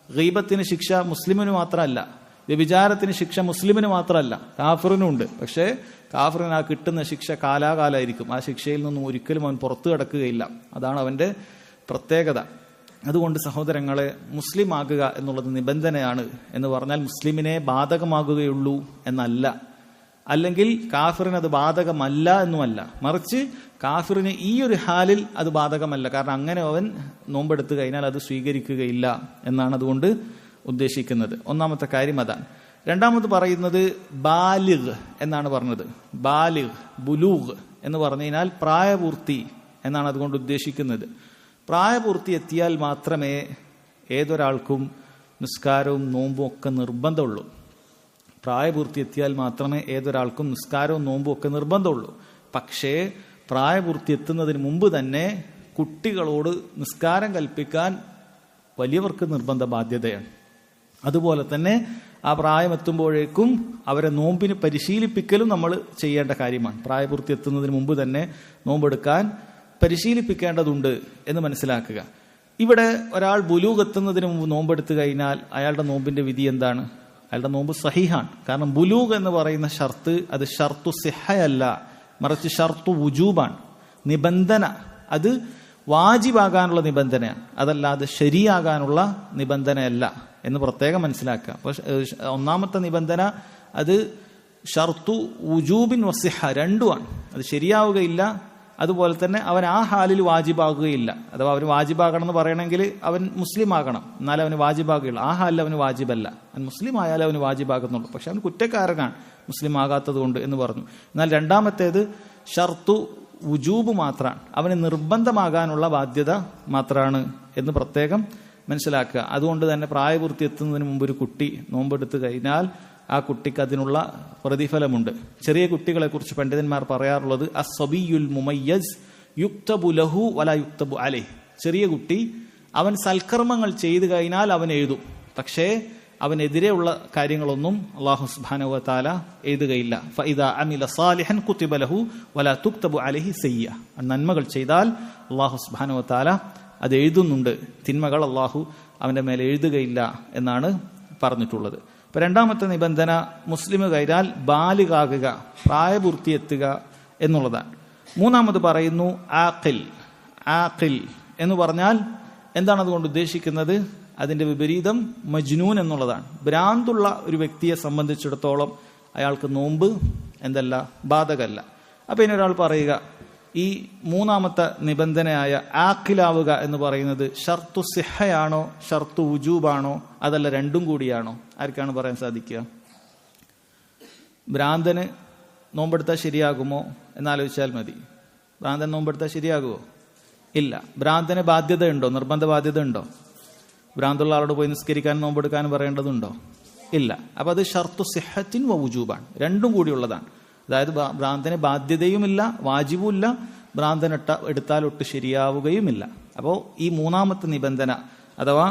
ഗീബത്തിന് ശിക്ഷ മുസ്ലിമിന് മാത്രമല്ല, വ്യഭിചാരത്തിന് ശിക്ഷ മുസ്ലിമിന് മാത്രമല്ല, കാഫിറിനും ഉണ്ട്. പക്ഷേ കാഫിറിന് ആ കിട്ടുന്ന ശിക്ഷ കാലാകാലമായിരിക്കും. ആ ശിക്ഷയിൽ നിന്നും ഒരിക്കലും അവൻ പുറത്തു കടക്കുകയില്ല. അതാണ് അവന്റെ പ്രത്യേകത. അതുകൊണ്ട് സഹോദരങ്ങളെ, മുസ്ലിം ആകുക എന്നുള്ളത് നിബന്ധനയാണ് എന്ന് പറഞ്ഞാൽ മുസ്ലിമിനെ ബാധകമാകുകയുള്ളൂ എന്നല്ല, അല്ലെങ്കിൽ കാഫിറിന് അത് ബാധകമല്ല എന്നുമല്ല. മറിച്ച് കാഫിറിന് ഈ ഒരു ഹാലിൽ അത് ബാധകമല്ല, കാരണം അങ്ങനെ അവൻ നോമ്പെടുത്തു കഴിഞ്ഞാൽ അത് സ്വീകരിക്കുകയില്ല എന്നാണ് അതുകൊണ്ട് ഉദ്ദേശിക്കുന്നത്. ഒന്നാമത്തെ കാര്യം അതാണ്. രണ്ടാമത് പറയുന്നത് ബാലിഗ് എന്നാണ് പറഞ്ഞത്. ബാലിഗ്, ബുലൂഗ് എന്ന് പറഞ്ഞു കഴിഞ്ഞാൽ പ്രായപൂർത്തി എന്നാണ് അതുകൊണ്ട് ഉദ്ദേശിക്കുന്നത്. പ്രായപൂർത്തി എത്തിയാൽ മാത്രമേ ഏതൊരാൾക്കും നിസ്കാരവും നോമ്പും ഒക്കെ നിർബന്ധമുള്ളൂ. പ്രായപൂർത്തി എത്തിയാൽ മാത്രമേ ഏതൊരാൾക്കും നിസ്കാരവും നോമ്പും ഒക്കെ നിർബന്ധമുള്ളൂ. പക്ഷേ പ്രായപൂർത്തി എത്തുന്നതിന് മുമ്പ് തന്നെ കുട്ടികളോട് നിസ്കാരം കൽപ്പിക്കാൻ വലിയവർക്ക് നിർബന്ധ ബാധ്യതയാണ്. അതുപോലെ തന്നെ ആ പ്രായമെത്തുമ്പോഴേക്കും അവരെ നോമ്പിന് പരിശീലിപ്പിക്കലും നമ്മൾ ചെയ്യേണ്ട കാര്യമാണ്. പ്രായപൂർത്തി എത്തുന്നതിന് മുമ്പ് തന്നെ നോമ്പെടുക്കാൻ പരിശീലിപ്പിക്കേണ്ടതുണ്ട് എന്ന് മനസ്സിലാക്കുക. ഇവിടെ ഒരാൾ ബുലൂഗ് എത്തുന്നതിന് മുമ്പ് നോമ്പെടുത്തു കഴിഞ്ഞാൽ അയാളുടെ നോമ്പിന്റെ വിധി എന്താണ്? അയാളുടെ നോമ്പ് സഹീഹാണ്. കാരണം ബുലൂഗ് എന്ന് പറയുന്ന ഷർത്ത് അത് ഷർത്തു സിഹയല്ല, മറിച്ച് ഷർത്തു വുജൂബാണ്. നിബന്ധന അത് വാജിബാകാനുള്ള നിബന്ധനയാണ്, അതല്ലാതെ ശരിയാകാനുള്ള നിബന്ധനയല്ല എന്ന് പ്രത്യേകം മനസ്സിലാക്കുക. അപ്പോൾ ഒന്നാമത്തെ നിബന്ധന അത് ഷർത്തു വുജൂബിൻ വസിഹ, രണ്ടുമാണ്. അത് ശരിയാവുകയില്ല, അതുപോലെ തന്നെ അവൻ ആ ഹാലിൽ വാജിബാകുകയില്ല. അഥവാ അവന് വാജിബാകണം എന്ന് പറയണമെങ്കിൽ അവൻ മുസ്ലിം ആകണം, എന്നാലും അവന് വാജിബാകുകയുള്ളൂ. ആ ഹാലിൽ അവന് വാജിബല്ല. അവൻ മുസ്ലിം ആയാലും അവന് വാജിബാകുന്നുള്ളൂ. പക്ഷെ അവൻ കുറ്റക്കാരനാണ് മുസ്ലിം ആകാത്തത് കൊണ്ട് എന്ന് പറഞ്ഞു. എന്നാൽ രണ്ടാമത്തേത് ഷർത്തു വുജൂബ് മാത്രമാണ്, അവന് നിർബന്ധമാകാനുള്ള ബാധ്യത മാത്രമാണ് എന്ന് പ്രത്യേകം മനസ്സിലാക്കുക. അതുകൊണ്ട് തന്നെ പ്രായപൂർത്തി എത്തുന്നതിന് മുമ്പ് ഒരു കുട്ടി നോമ്പെടുത്തു കഴിഞ്ഞാൽ ആ കുട്ടിക്ക് അതിനുള്ള പ്രതിഫലമുണ്ട്. ചെറിയ കുട്ടികളെ കുറിച്ച് പണ്ഡിതന്മാർ പറയാറുള്ളത് അസ്സബിയുൽ മുമയ്യസ് യുക്തബു ലഹു വലാ യുക്തബു അലൈഹി. ചെറിയ കുട്ടി അവൻ സൽക്കർമ്മങ്ങൾ ചെയ്തു കഴിഞ്ഞാൽ അവൻ എഴുതും, പക്ഷേ അവനെതിരെയുള്ള കാര്യങ്ങളൊന്നും അല്ലാഹു സുബ്ഹാനഹു വ തആല എഴുതുകയില്ല. ഫഇദാ അമില സാലിഹൻ കുതിബ ലഹു വലാ തുക്തബു അലൈഹി സയ്യ. നന്മകൾ ചെയ്താൽ അല്ലാഹു സുബ്ഹാനഹു വ തആല അത് എഴുതുന്നുണ്ട്, തിന്മകൾ അല്ലാഹു അവന്റെ മേലെ എഴുതുകയില്ല എന്നാണ് പറഞ്ഞിട്ടുള്ളത്. ഇപ്പൊ രണ്ടാമത്തെ നിബന്ധന മുസ്ലിം കഴിഞ്ഞാൽ ബാലിഗാകുക, പ്രായപൂർത്തി എത്തുക എന്നുള്ളതാണ്. മൂന്നാമത് പറയുന്നു ആഖിൽ. ആഖിൽ എന്ന് പറഞ്ഞാൽ എന്താണ് അതുകൊണ്ട് ഉദ്ദേശിക്കുന്നത്? അതിന്റെ വിപരീതം മജ്നൂൻ എന്നുള്ളതാണ്. ഭ്രാന്തുള്ള ഒരു വ്യക്തിയെ സംബന്ധിച്ചിടത്തോളം അയാൾക്ക് നോമ്പ് എന്തല്ല, ബാധകല്ല. അപ്പൊ ഇനി ഒരാൾ പറയുക, ഈ മൂന്നാമത്തെ നിബന്ധനയായ ആഖിലാവുക എന്ന് പറയുന്നത് ഷർത്തു സിഹയാണോ ഷർത്തു വുജൂബാണോ അതല്ല രണ്ടും കൂടിയാണോ? ആർക്കാണ് പറയാൻ സാധിക്കുക? ഭ്രാന്തന് നോമ്പെടുത്താൽ ശരിയാകുമോ എന്നാലോചിച്ചാൽ മതി. ഭ്രാന്തൻ നോമ്പെടുത്താൽ ശരിയാകുമോ? ഇല്ല. ഭ്രാന്തന് ബാധ്യത ഉണ്ടോ? നിർബന്ധ ബാധ്യത ഉണ്ടോ? ഭ്രാന്തുള്ള ആളോട് പോയി നിസ്കരിക്കാനും നോമ്പെടുക്കാനും പറയേണ്ടതുണ്ടോ? ഇല്ല. അപ്പൊ അത് ഷർത്തു സിഹത്തിൻ വ വുജൂബാണ്, രണ്ടും കൂടിയുള്ളതാണ്. അതായത് ഭ്രാന്തന് ബാധ്യതയുമില്ല, വാജിബുമില്ല, ഭ്രാന്തൻ എടുത്താലൊട്ട് ശരിയാവുകയുമില്ല. അപ്പോൾ ഈ മൂന്നാമത്തെ നിബന്ധന അഥവാ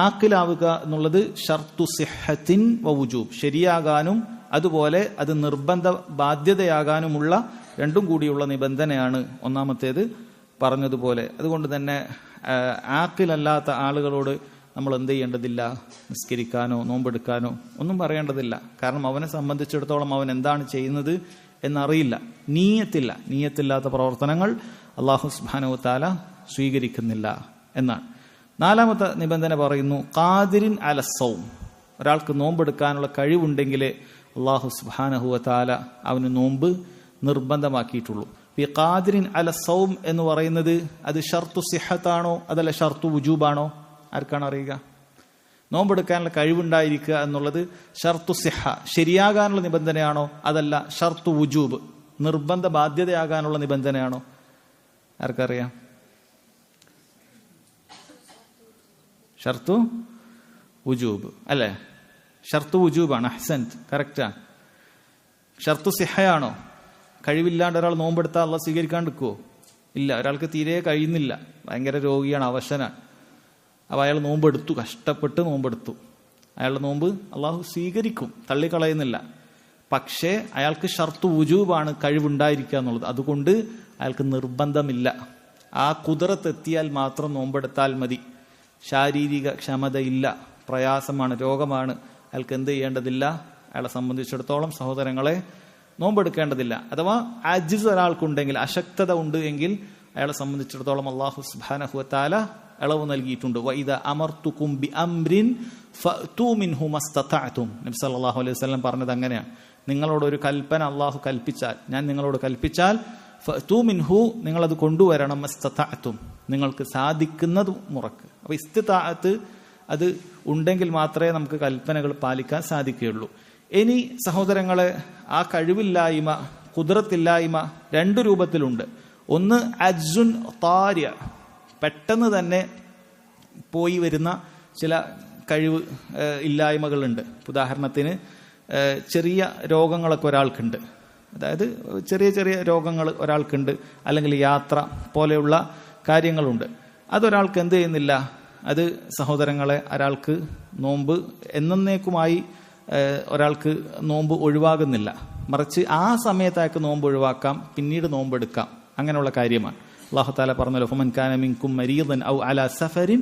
ആഖിലാവുക എന്നുള്ളത് ഷർത്തു സിഹത്തിൻ വ വുജൂബ്, ശരിയാകാനും അതുപോലെ അത് നിർബന്ധ ബാധ്യതയാകാനുമുള്ള രണ്ടും കൂടിയുള്ള നിബന്ധനയാണ് ഒന്നാമത്തേത് പറഞ്ഞതുപോലെ. അതുകൊണ്ട് തന്നെ ആഖിലല്ലാത്ത ആളുകളോട് നമ്മൾ എന്ത് ചെയ്യേണ്ടതില്ല? നിസ്കരിക്കാനോ നോമ്പെടുക്കാനോ ഒന്നും പറയേണ്ടതില്ല. കാരണം അവനെ സംബന്ധിച്ചിടത്തോളം അവൻ എന്താണ് ചെയ്യുന്നത് എന്നറിയില്ല, നീയത്തില്ലാത്ത പ്രവർത്തനങ്ങൾ അല്ലാഹു സുബ്ഹാനഹു വ തആല സ്വീകരിക്കുന്നില്ല എന്നാണ്. നാലാമത്തെ നിബന്ധന പറയുന്നു ഖാദിരിൻ അല സൗം, ഒരാൾക്ക് നോമ്പെടുക്കാനുള്ള കഴിവുണ്ടെങ്കിൽ അല്ലാഹു സുബ്ഹാനഹു വ തആല അവന് നോമ്പ് നിർബന്ധമാക്കിയിട്ടുള്ളൂ. ഈ ഖാദിരിൻ അല സൗം എന്ന് പറയുന്നത് അത് ഷർത്തു സിഹത്താണോ അതല്ല ഷർത്തു വുജൂബാണോ? ആർക്കാണ് അറിയുക? നോമ്പെടുക്കാനുള്ള കഴിവുണ്ടായിരിക്കുക എന്നുള്ളത് ഷർത്തു സിഹ, ശരിയാകാനുള്ള നിബന്ധനയാണോ അതല്ല ഷർത്തു വുജൂബ്, നിർബന്ധ ബാധ്യതയാകാനുള്ള നിബന്ധനയാണോ? ആർക്കറിയാം? ഷർത്തു വുജൂബ് അല്ലേ? ഷർത്തു വുജൂബാണ്. അഹ്സൻത്, കറക്റ്റാണ്. ഷർത്തു സിഹയാണോ? കഴിവില്ലാണ്ട് ഒരാൾ നോമ്പെടുത്താൽ അള്ളാഹ് സ്വീകരിക്കാണ്ടിരിക്കുവോ? ഇല്ല. ഒരാൾക്ക് തീരെ കഴിയുന്നില്ല, ഭയങ്കര രോഗിയാണ്, അവശനാണ്. അപ്പോൾ അയാൾ നോമ്പെടുത്തു, കഷ്ടപ്പെട്ട് നോമ്പെടുത്തു. അയാളുടെ നോമ്പ് അള്ളാഹു സ്വീകരിക്കും, തള്ളിക്കളയുന്നില്ല. പക്ഷേ അയാൾക്ക് ഷർത്തു വുജൂബാണ് കഴിവുണ്ടായിരിക്കുക എന്നുള്ളത്. അതുകൊണ്ട് അയാൾക്ക് നിർബന്ധമില്ല. ആ കുദറത്തെത്തിയാൽ മാത്രം നോമ്പെടുത്താൽ മതി. ശാരീരിക ക്ഷമതയില്ല, പ്രയാസമാണ്, രോഗമാണ്, അയാൾക്ക് എന്ത് ചെയ്യേണ്ടതില്ല? അയാളെ സംബന്ധിച്ചിടത്തോളം സഹോദരങ്ങളെ നോമ്പെടുക്കേണ്ടതില്ല. അഥവാ അജിസ് ഒരാൾക്കുണ്ടെങ്കിൽ, അശക്തത ഉണ്ട് എങ്കിൽ അയാളെ സംബന്ധിച്ചിടത്തോളം അല്ലാഹു സുബ്ഹാനഹു വ തആല ഇളവ് നൽകിയിട്ടുണ്ട്. വഇദാ അമർതുകും ബിഅംരിൻ ഫഅ്തു മിൻഹു മസ്തതഅതും. നബി സല്ലല്ലാഹു അലൈഹി വസല്ലം പറഞ്ഞത് അങ്ങനെയാണ്. നിങ്ങളോട് ഒരു കൽപ്പന അല്ലാഹു കൽപ്പിച്ചാൽ, ഞാൻ നിങ്ങളോട് കൽപ്പിച്ചാൽ ഫഅ്തു മിൻഹു, നിങ്ങളത് കൊണ്ടുവരണം, മസ്തതഅതും, നിങ്ങൾക്ക് സാധിക്കുന്നത് മുറക്ക്. അപ്പോൾ ഇസ്തിതാഅത്ത് അത് ഉണ്ടെങ്കിൽ മാത്രമേ നമുക്ക് കൽപ്പനകൾ പാലിക്കാൻ സാധിക്കുകയുള്ളൂ. ഇനി സഹോദരങ്ങളെ, ആ കഴിവില്ലായ്മ, ഖുദ്റത്തില്ലായ്മ രണ്ടു രൂപത്തിലുണ്ട്. ഒന്ന് അജ്സുൻ താരിയ, പെട്ടെന്ന് തന്നെ പോയി വരുന്ന ചില കഴിവ് ഇല്ലായ്മകളുണ്ട്. ഉദാഹരണത്തിന് ചെറിയ രോഗങ്ങളൊക്കെ ഒരാൾക്കുണ്ട്, അതായത് ചെറിയ ചെറിയ രോഗങ്ങൾ ഒരാൾക്കുണ്ട്, അല്ലെങ്കിൽ യാത്ര പോലെയുള്ള കാര്യങ്ങളുണ്ട്. അതൊരാൾക്ക് എന്ത് ചെയ്യുന്നില്ല, അത് സഹോദരങ്ങളെ ഒരാൾക്ക് നോമ്പ് എന്നേക്കുമായി ഒരാൾക്ക് നോമ്പ് ഒഴിവാകുന്നില്ല. മറിച്ച് ആ സമയത്ത് അയാൾക്ക് നോമ്പ് ഒഴിവാക്കാം, പിന്നീട് നോമ്പെടുക്കാം, അങ്ങനെയുള്ള കാര്യമാണ്. അല്ലാഹു തആല പറഞ്ഞല്ലോ, ഫമൻ കാന മിൻകും മരീദൻ ഔ അലാ സഫരിൻ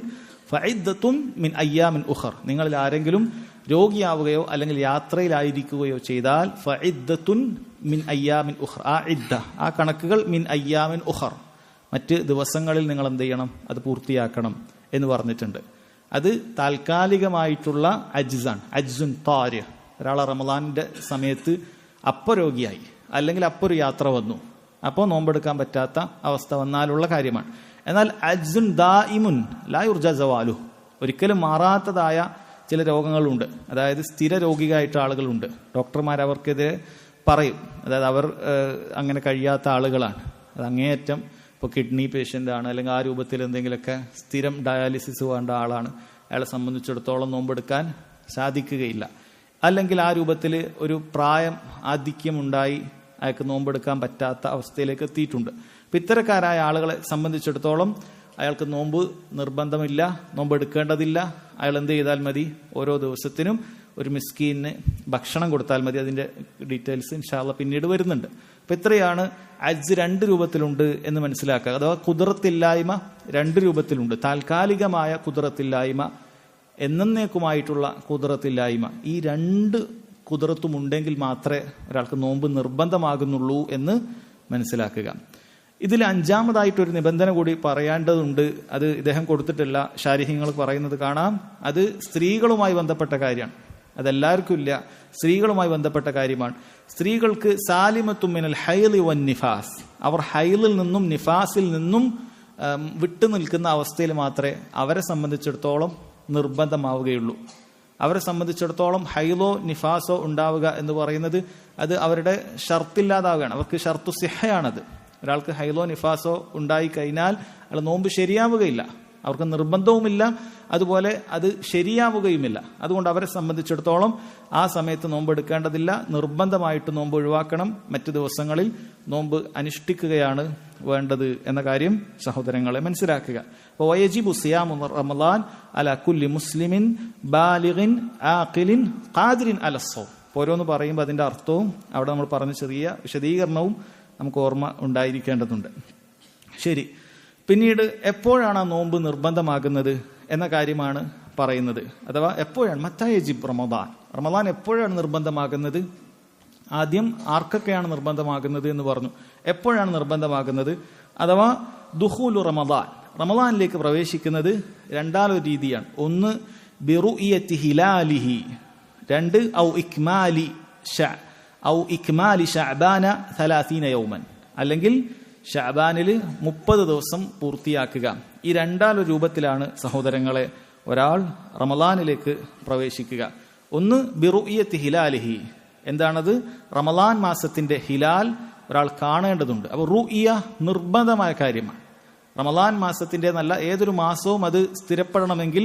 ഫഇദ്ദത്തുൻ മിൻ അയ്യാമിൻ ഉഖർ, നിങ്ങളിൽ ആരെങ്കിലും രോഗിയാവുകയോ അല്ലെങ്കിൽ യാത്രയിലായിരിക്കുകയോ ചെയ്താൽ ഫഇദ്ദത്തുൻ മിൻ അയ്യാമിൻ ഉഖർ, ആ ഇദ്ദ, ആ കണക്കുകൾ മിൻ അയ്യാമിൻ ഉഖർ, മറ്റ് ദിവസങ്ങളിൽ നിങ്ങൾ എന്ത് ചെയ്യണം, അത് പൂർത്തിയാക്കണം എന്ന് പറഞ്ഞിട്ടുണ്ട്. അത് താൽക്കാലികമായിട്ടുള്ള അജ്സാണ്, അജ്സുൻ താരി. ഒരാളെ റമദാനിന്റെ സമയത്ത് അപ്പോൾ രോഗിയായി, അല്ലെങ്കിൽ അപ്പോൾ ഒരു യാത്ര വന്നു, അപ്പോൾ നോമ്പെടുക്കാൻ പറ്റാത്ത അവസ്ഥ വന്നാലുള്ള കാര്യമാണ്. എന്നാൽ അജ്സുൻ ദായിമുൻ ലാ യുർജാ സവാലു, ഒരിക്കലും മാറാത്തതായ ചില രോഗങ്ങളുണ്ട്. അതായത് സ്ഥിര രോഗിയായിട്ട് ആളുകളുണ്ട്, ഡോക്ടർമാർ അവർക്കെതിരെ പറയും, അതായത് അവർ അങ്ങനെ കഴിയാത്ത ആളുകളാണ്. അത് അങ്ങേയറ്റം ഇപ്പോൾ കിഡ്നി പേഷ്യൻ്റ് ആണ്, അല്ലെങ്കിൽ ആ രൂപത്തിൽ എന്തെങ്കിലുമൊക്കെ സ്ഥിരം ഡയാലിസിസ് വേണ്ട ആളാണ്, അയാളെ സംബന്ധിച്ചിടത്തോളം നോമ്പെടുക്കാൻ സാധിക്കുകയില്ല. അല്ലെങ്കിൽ ആ രൂപത്തിൽ ഒരു പ്രായം ആധിക്യമുണ്ടായി അയാൾക്ക് നോമ്പെടുക്കാൻ പറ്റാത്ത അവസ്ഥയിലേക്ക് എത്തിയിട്ടുണ്ട്. അപ്പം ഇത്തരക്കാരായ ആളുകളെ സംബന്ധിച്ചിടത്തോളം അയാൾക്ക് നോമ്പ് നിർബന്ധമില്ല, നോമ്പ് എടുക്കേണ്ടതില്ല. അയാൾ എന്ത് ചെയ്താൽ മതി, ഓരോ ദിവസത്തിനും ഒരു മിസ്കീന് ഭക്ഷണം കൊടുത്താൽ മതി. അതിൻ്റെ ഡീറ്റെയിൽസ് ഇൻഷാ അല്ലാഹ് പിന്നീട് വരുന്നുണ്ട്. അപ്പം ഇത്രയാണ് അജ്ജ് രണ്ട് രൂപത്തിലുണ്ട് എന്ന് മനസ്സിലാക്കുക. അഥവാ ഖുദ്റത്തില്ലായ്മ രണ്ട് രൂപത്തിലുണ്ട്, താൽക്കാലികമായ ഖുദ്റത്തില്ലായ്മ, എന്നേക്കുമായിട്ടുള്ള ഖുദ്റത്തില്ലായ്മ. ഈ രണ്ട് ഖുദ്റത്തും ഉണ്ടെങ്കിൽ മാത്രമേ ഒരാൾക്ക് നോമ്പ് നിർബന്ധമാകുന്നുള്ളൂ എന്ന് മനസ്സിലാക്കുക. ഇതിൽ അഞ്ചാമതായിട്ടൊരു നിബന്ധന കൂടി പറയേണ്ടതുണ്ട്. അത് ഇദ്ദേഹം കൊടുത്തിട്ടില്ല, ശാരീഹ്യങ്ങൾ പറയുന്നത് കാണാം. അത് സ്ത്രീകളുമായി ബന്ധപ്പെട്ട കാര്യമാണ്. അതെല്ലാവർക്കും ഇല്ല, സ്ത്രീകളുമായി ബന്ധപ്പെട്ട കാര്യമാണ്. സ്ത്രീകൾക്ക് സാലിമത്തും മിനൽ ഹൈളി വൻ നിഫാസ്, അവർ ഹൈലിൽ നിന്നും നിഫാസിൽ നിന്നും വിട്ടു നിൽക്കുന്ന അവസ്ഥയിൽ മാത്രമേ അവരെ സംബന്ധിച്ചിടത്തോളം നിർബന്ധമാവുകയുള്ളൂ. അവരെ സംബന്ധിച്ചിടത്തോളം ഹൈലോ നിഫാസോ ഉണ്ടാവുക എന്ന് പറയുന്നത് അത് അവരുടെ ഷർത്തില്ലാതാവുകയാണ്. അവർക്ക് ഷർത്തു സിഹയാണത്. ഒരാൾക്ക് ഹൈലോ നിഫാസോ ഉണ്ടായി കഴിഞ്ഞാൽ അയാൾ നോമ്പ് ശരിയാവുകയില്ല, അവർക്ക് നിർബന്ധവുമില്ല, അതുപോലെ അത് ശരിയാവുകയുമില്ല. അതുകൊണ്ട് അവരെ സംബന്ധിച്ചിടത്തോളം ആ സമയത്ത് നോമ്പ് എടുക്കേണ്ടതില്ല, നിർബന്ധമായിട്ട് നോമ്പ് ഒഴിവാക്കണം. മറ്റു ദിവസങ്ങളിൽ നോമ്പ് അനുഷ്ഠിക്കുകയാണ് വേണ്ടത് എന്ന കാര്യം സഹോദരങ്ങളെ മനസ്സിലാക്കുക. അപ്പോൾ വയജിബു സിയാമു റമളാൻ അലാ കുല്ലി മുസ്ലിമിൻ ബാലിഗിൻ ആഖിലിൻ ഖാദിരിൻ അലസ്സൗം. ഓരോന്ന് പറയുമ്പോൾ അതിന്റെ അർത്ഥവും അവിടെ നമ്മൾ പറഞ്ഞ ചെറിയ വിശദീകരണവും നമുക്ക് ഓർമ്മ ഉണ്ടായിരിക്കേണ്ടതുണ്ട്. ശരി, പിന്നീട് എപ്പോഴാണ് ആ നോമ്പ് നിർബന്ധമാകുന്നത് എന്ന കാര്യമാണ് പറയുന്നത്. അഥവാ എപ്പോഴാണ് മത്തായജിബ് റമളാൻ എപ്പോഴാണ് നിർബന്ധമാകുന്നത്? ആദ്യം ആർക്കൊക്കെയാണ് നിർബന്ധമാകുന്നത് എന്ന് പറഞ്ഞു. എപ്പോഴാണ് നിർബന്ധമാകുന്നത്? അഥവാ ദുഖൂലു റമളാനിലേക്ക് പ്രവേശിക്കുന്നത് രണ്ടാലൊരു രീതിയാണ്. ഒന്ന് ബിറുഇയത്തി ഹിലാലിഹി, രണ്ട് ഔ ഇക്മാലി ശഅബാന 30 യൗമൻ, അല്ലെങ്കിൽ ഷഅബാനിൽ 30 ദിവസം പൂർത്തിയാക്കുക. ഈ രണ്ടാലൊരു രൂപത്തിലാണ് സഹോദരങ്ങളെ ഒരാൾ റമളാനിലേക്ക് പ്രവേശിക്കുക. ഒന്ന് ബിറുഇയത്തി ഹിലാലിഹി, എന്താണത്? റമളാൻ മാസത്തിന്റെ ഹിലാൽ ഒരാൾ കാണേണ്ടതുണ്ട്. അപ്പോൾ റുഇയ നിർബന്ധമായ കാര്യമാണ്. റമളാൻ മാസത്തിന്റെ നല്ല ഏതൊരു മാസവും അത് സ്ഥിരപ്പെടണമെങ്കിൽ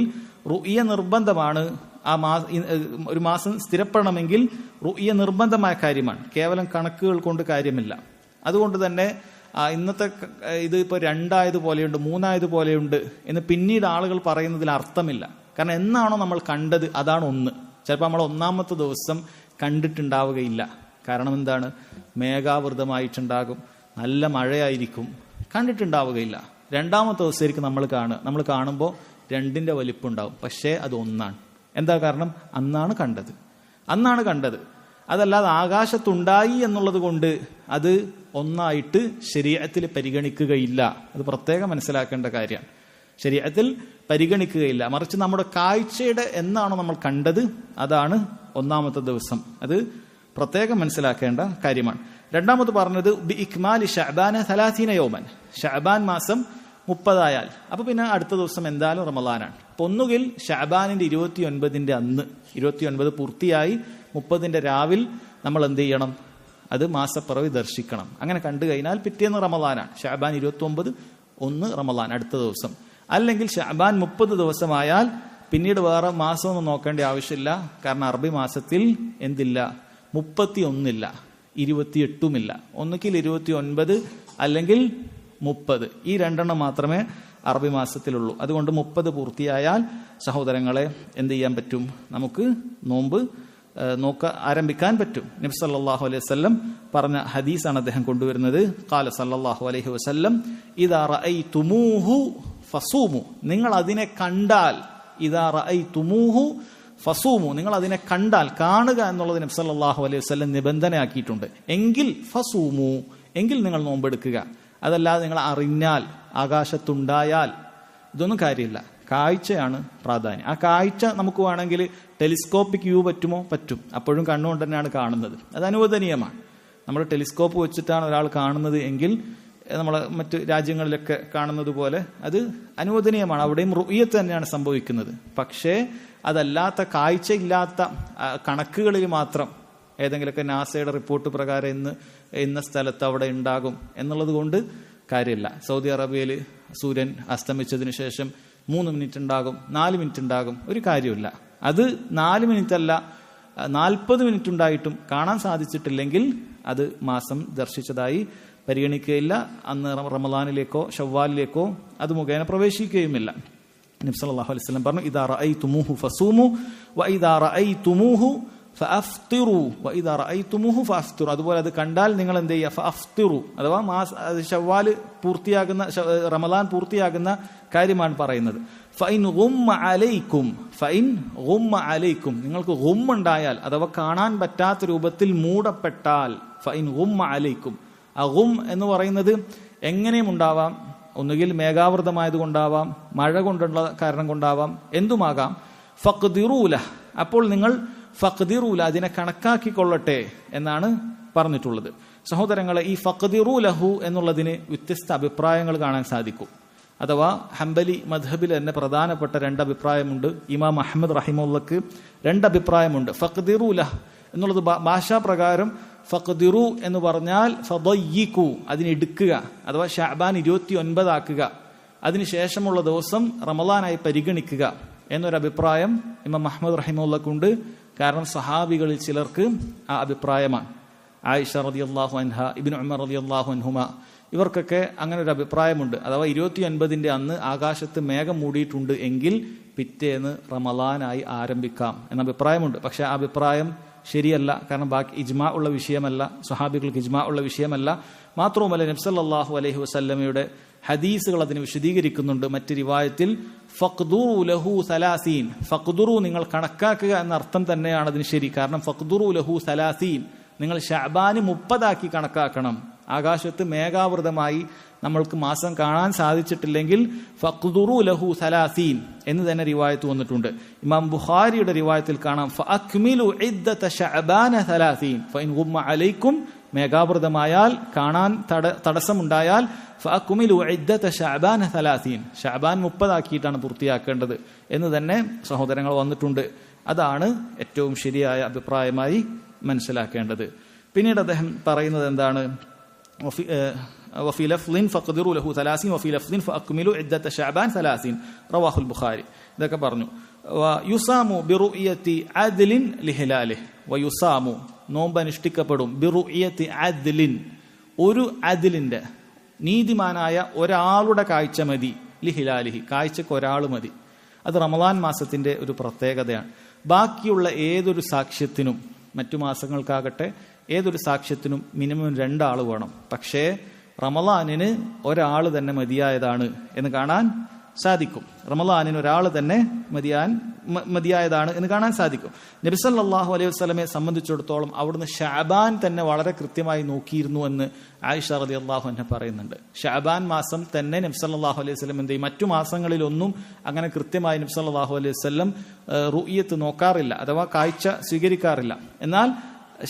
റുഇയ നിർബന്ധമാണ്. ഒരു മാസം സ്ഥിരപ്പെടണമെങ്കിൽ റുഇയ നിർബന്ധമായ കാര്യമാണ്. കേവലം കണക്കുകൾ കൊണ്ട് കാര്യമില്ല. അതുകൊണ്ട് തന്നെ ഇന്നത്തെ ഇത് ഇപ്പോൾ 2 പോലെയുണ്ട്, 3 പോലെയുണ്ട് എന്ന് പിന്നീട് ആളുകൾ പറയുന്നതിൽ അർത്ഥമില്ല. കാരണം എന്നാണോ നമ്മൾ കണ്ടത് അതാണ് ഒന്ന്. ചിലപ്പോൾ നമ്മൾ 1-ാമത്തെ ദിവസം കണ്ടിട്ടുണ്ടാവുകയില്ല. കാരണം എന്താണ്? മേഘാവൃതമായിട്ടുണ്ടാകും, നല്ല മഴയായിരിക്കും, കണ്ടിട്ടുണ്ടാവുകയില്ല. 2-ാമത്തെ ദിവസമായിരിക്കും നമ്മൾ കാണുക. നമ്മൾ കാണുമ്പോൾ 2ന്റെ വലിപ്പം ഉണ്ടാവും, പക്ഷേ അത് 1ആണ്. എന്താ കാരണം? അന്നാണ് കണ്ടത്. അതല്ലാതെ ആകാശത്തുണ്ടായി എന്നുള്ളത് കൊണ്ട് അത് ഒന്നായിട്ട് ശരീഅത്തിൽ പരിഗണിക്കുകയില്ല. അത് പ്രത്യേകം മനസ്സിലാക്കേണ്ട കാര്യമാണ്. ശരീഅത്തിൽ പരിഗണിക്കുകയില്ല. മറിച്ച് നമ്മുടെ കാഴ്ചയുടെ എന്നാണോ നമ്മൾ കണ്ടത് അതാണ് 1-ാമത്തെ ദിവസം. അത് പ്രത്യേകം മനസ്സിലാക്കേണ്ട കാര്യമാണ്. രണ്ടാമത് പറഞ്ഞത് ബി ഇക്മാലി ശഅബാന 30 യൗമൻ, ശഅബാൻ മാസം 30 ആയാൽ അപ്പൊ പിന്നെ അടുത്ത ദിവസം എന്തായാലും റമളാനാണ്. അപ്പൊ ഒന്നുകിൽ ശഅബാനിന്റെ 29ന്റെ അന്ന് 29 പൂർത്തിയായി 30ന്റെ രാവിൽ നമ്മൾ എന്ത് ചെയ്യണം? അത് മാസപ്പിറവി ദർശിക്കണം. അങ്ങനെ കണ്ടു കഴിഞ്ഞാൽ പിറ്റേന്ന് റമളാനാണ്. ശഅബാൻ 29, 1 റമളാൻ അടുത്ത ദിവസം. അല്ലെങ്കിൽ ശഅബാൻ 30 ദിവസമായാൽ പിന്നീട് വേറെ മാസമൊന്നും നോക്കേണ്ട ആവശ്യമില്ല. കാരണം അറബി മാസത്തിൽ എന്തില്ല? 31 ഇല്ല, 28 ഇല്ല. ഒന്നുകിൽ 29 അല്ലെങ്കിൽ 30, ഈ 2 മാത്രമേ അറബി മാസത്തിലുള്ളൂ. അതുകൊണ്ട് 30 പൂർത്തിയായാൽ സഹോദരങ്ങളെ എന്ത് ചെയ്യാൻ പറ്റും? നമുക്ക് നോമ്പ് ആരംഭിക്കാൻ പറ്റും. നബി സല്ലല്ലാഹു അലൈഹി വസല്ലം പറഞ്ഞ ഹദീസാണ് അദ്ദേഹം കൊണ്ടുവരുന്നത്. ഖാല സല്ലല്ലാഹു അലൈഹി വസല്ലം ഇദാ റഅയ്തുമൂഹു ഫസൂമു, നിങ്ങൾ അതിനെ കണ്ടാൽ, ഇദാ റഅയ്തുമൂഹു ഫസൂമു, നിങ്ങൾ അതിനെ കണ്ടാൽ, കാണുക എന്നുള്ളത് നബി സല്ലല്ലാഹു അലൈഹി വസല്ലം നിബന്ധനയാക്കിയിട്ടുണ്ട്. എങ്കിൽ ഫസൂമു, എങ്കിൽ നിങ്ങൾ നോമ്പെടുക്കുക. അതല്ലാതെ നിങ്ങൾ അറിഞ്ഞാൽ, ആകാശത്തുണ്ടായാൽ ഇതൊന്നും കാര്യമില്ല. കാഴ്ചയാണ് പ്രാധാന്യം. ആ കാഴ്ച നമുക്ക് വേണമെങ്കിൽ ടെലിസ്കോപ്പിക് വ്യൂ പറ്റുമോ? പറ്റും. അപ്പോഴും കണ്ണുകൊണ്ട് തന്നെയാണ് കാണുന്നത്. അത് അനുവദനീയമാണ്. നമ്മൾ ടെലിസ്കോപ്പ് വെച്ചിട്ടാണ് ഒരാൾ കാണുന്നത് എങ്കിൽ നമ്മൾ മറ്റു രാജ്യങ്ങളിലൊക്കെ കാണുന്നത് പോലെ അത് അനുവദനീയമാണ്. അവിടെയും റുഇയത്ത് തന്നെയാണ് സംഭവിക്കുന്നത്. പക്ഷേ അതല്ലാത്ത കാഴ്ചയില്ലാത്ത കണക്കുകളിൽ മാത്രം ഏതെങ്കിലുമൊക്കെ നാസയുടെ റിപ്പോർട്ട് പ്രകാരം ഇന്ന സ്ഥലത്ത് അവിടെ ഉണ്ടാകും എന്നുള്ളത് കൊണ്ട് കാര്യമില്ല. സൗദി അറേബ്യയിൽ സൂര്യൻ അസ്തമിച്ചതിന് ശേഷം 3 മിനിറ്റ് ഉണ്ടാകും, 4 മിനിറ്റ് ഉണ്ടാകും, ഒരു കാര്യമില്ല. അത് 4 മിനിറ്റ് അല്ല, 40 മിനിറ്റ് ഉണ്ടായിട്ടും കാണാൻ സാധിച്ചിട്ടില്ലെങ്കിൽ അത് മാസം ദർശിച്ചതായി പരിഗണിക്കുകയില്ല. അന്ന് റമളാനിലേക്കോ ഷവ്വാലിലേക്കോ അത് മുഖേന പ്രവേശിക്കുകയുമില്ല. നബി സല്ലല്ലാഹു അലൈഹി വസല്ലം പറഞ്ഞു ഇദാ റഅയ്തുമൂഹു ഫസൂമു വഇദാ റഅയ്തുമൂഹു ഫഅഫ്തിറു വഇദാ റഅയ്തുമൂഹു ഫഅഫ്തിറു. അതുപോലെ അത് കണ്ടാൽ നിങ്ങൾ എന്ത് ചെയ്യുക? ഫഅഫ്തിറു, അഥവാ ഷവ്വാൽ പൂർത്തിയാകുന്ന, റമളാൻ പൂർത്തിയാകുന്ന കാര്യമാണ് പറയുന്നത്. ഫഇൻ ഗുമ്മ അലൈക്കും, നിങ്ങൾക്ക് ഗും ഉണ്ടായാൽ അഥവാ കാണാൻ പറ്റാത്ത രൂപത്തിൽ മൂടപ്പെട്ടാൽ, ഫഇൻ ഗുമ്മ അലൈക്കും. ആ ഗും എന്ന് പറയുന്നത് എങ്ങനെയും ഉണ്ടാവാം. ഒന്നുകിൽ മേഘാവൃതമായതുകൊണ്ടാവാം, മഴ കൊണ്ടുള്ള കാരണം കൊണ്ടാവാം, എന്തുമാകാം. ഫഖ്ദിറൂല, അപ്പോൾ നിങ്ങൾ ഫഖ്ദിറൂല അതിനെ കണക്കാക്കിക്കൊള്ളട്ടെ എന്നാണ് പറഞ്ഞിട്ടുള്ളത്. സഹോദരങ്ങളെ, ഈ ഫഖ്ദിറൂലഹു എന്നുള്ളതിന് വ്യത്യസ്ത അഭിപ്രായങ്ങൾ കാണാൻ സാധിക്കും. അഥവാ ഹംബലി മദ്ഹബിൽ തന്നെ പ്രധാനപ്പെട്ട 2 അഭിപ്രായമുണ്ട്. ഇമാം അഹ്മദ് റഹിമുള്ളക്ക് 2 അഭിപ്രായമുണ്ട്. ഫഖ്ദിറൂലഹ് എന്നുള്ളത് ഭാഷാപ്രകാരം ഫഖ്ദിറു എന്ന് പറഞ്ഞാൽ ഫദയ്യിഖു, അതിനെടുക്കുക, അഥവാ ശഅബാൻ 29 ആക്കുക, അതിനുശേഷമുള്ള ദിവസം റമളാനായി പരിഗണിക്കുക എന്നൊരഭിപ്രായം ഇമാം അഹ്മദ് റഹിമുള്ളക്കുണ്ട്. കാരണം സഹാബികളിൽ ചിലർക്ക് ആ അഭിപ്രായമാണ്. ആയിഷ റളിയല്ലാഹു അൻഹ, ഇബ്നു ഉമർ റളിയല്ലാഹു അൻഹുമ, ഇവർക്കൊക്കെ അങ്ങനെ ഒരു അഭിപ്രായമുണ്ട്. അഥവാ 29 അന്ന് ആകാശത്ത് മേഘം മൂടിയിട്ടുണ്ട് എങ്കിൽ പിറ്റേന്ന് റമളാനായി ആരംഭിക്കാം എന്ന അഭിപ്രായമുണ്ട്. പക്ഷെ ആ അഭിപ്രായം ശരിയല്ല. കാരണം ബാക്കി ഇജ്മാ ഉള്ള വിഷയമല്ല, സ്വഹാബികൾക്ക് ഇജ്മാ ഉള്ള വിഷയമല്ല. മാത്രവുമല്ല, നബി സല്ലല്ലാഹു അലൈഹി വസല്ലമയുടെ ഹദീസുകൾ അതിനെ വിശദീകരിക്കുന്നുണ്ട്. മറ്റ് റിവായത്തിൽ ഫഖ്ദുറു ലഹു 30, ഫഖ്ദുറു നിങ്ങൾ കണക്കാക്കുക എന്ന അർത്ഥം തന്നെയാണ് അതിന് ശരി. കാരണം ഫഖ്ദുറു ലഹു 30, നിങ്ങൾ ശഅബാന് 30 കണക്കാക്കണം. ആകാശത്ത് മേഘാവൃതമായി നമ്മൾക്ക് മാസം കാണാൻ സാധിച്ചിട്ടില്ലെങ്കിൽ ഫഖ്ദുറു ലഹു 30 എന്ന് തന്നെ റിവായത്ത് വന്നിട്ടുണ്ട്. ഇമാം ബുഖാരിയുടെ റിവായത്തിൽ കാണാം ഫഅക്മിലു ഇദ്ദത ശഅബാന 30 ഫഇൻ ഗുമ്മ അലൈക്കും, മേഘാവൃതമായാൽ കാണാൻ തടസ്സമുണ്ടായാൽ ഫഅക്മിലു ഇദ്ദത ശഅബാന 30, ശഅബാൻ 30 പൂർത്തിയാക്കേണ്ടത് എന്ന് തന്നെ സഹോദരങ്ങൾ വന്നിട്ടുണ്ട്. അതാണ് ഏറ്റവും ശരിയായ അഭിപ്രായമായി മനസ്സിലാക്കേണ്ടത്. പിന്നീട് അദ്ദേഹം പറയുന്നത് എന്താണ്? وفي لفظ فقدروا له 30 وفي لفظ فأكملوا عدة شعبان 30 رواه البخاري. ഇതൊക്കെ പറഞ്ഞു. ويصام برؤية عدل لهلاله ويصام, നോമ്പ് അനുഷ്ഠിക്കപ്പെടും برؤية عدل, ഒരു അദിലിന്റെ നീതിമാനായ ഒരാളുടെ കാഴ്ച മതി, ലിഹിലാലിഹി, കാഴ്ചക്ക് ഒരാൾ മതി. അത് റമളാൻ മാസത്തിന്റെ ഒരു പ്രത്യേകതയാണ്. ബാക്കിയുള്ള ഏതൊരു സാക്ഷ്യത്തിനും, മറ്റു മാസങ്ങൾക്കാകട്ടെ ഏതൊരു സാക്ഷ്യത്തിനും മിനിമം 2 ആൾ വേണം. പക്ഷേ റമളാനിന് ഒരാൾ തന്നെ മതിയായതാണ് എന്ന് കാണാൻ സാധിക്കും. റമളാനിന് ഒരാൾ തന്നെ മതിയായതാണ് എന്ന് കാണാൻ സാധിക്കും. നബി സല്ലല്ലാഹു അലൈഹി വസല്ലമയെ സംബന്ധിച്ചിടത്തോളം അവിടുന്ന് ശഅബാൻ തന്നെ വളരെ കൃത്യമായി നോക്കിയിരുന്നു എന്ന് ആയിഷ റളിയല്ലാഹു അൻഹ പറയുന്നുണ്ട്. ശഅബാൻ മാസം തന്നെ നബി സല്ലല്ലാഹു അലൈഹി വസല്ലം എന്ത് ചെയ്യും? മറ്റു മാസങ്ങളിലൊന്നും അങ്ങനെ കൃത്യമായി നബി സല്ലല്ലാഹു അലൈഹി വസല്ലം റുഇയത്ത് നോക്കാറില്ല, അഥവാ കാഴ്ച സ്വീകരിക്കാറില്ല. എന്നാൽ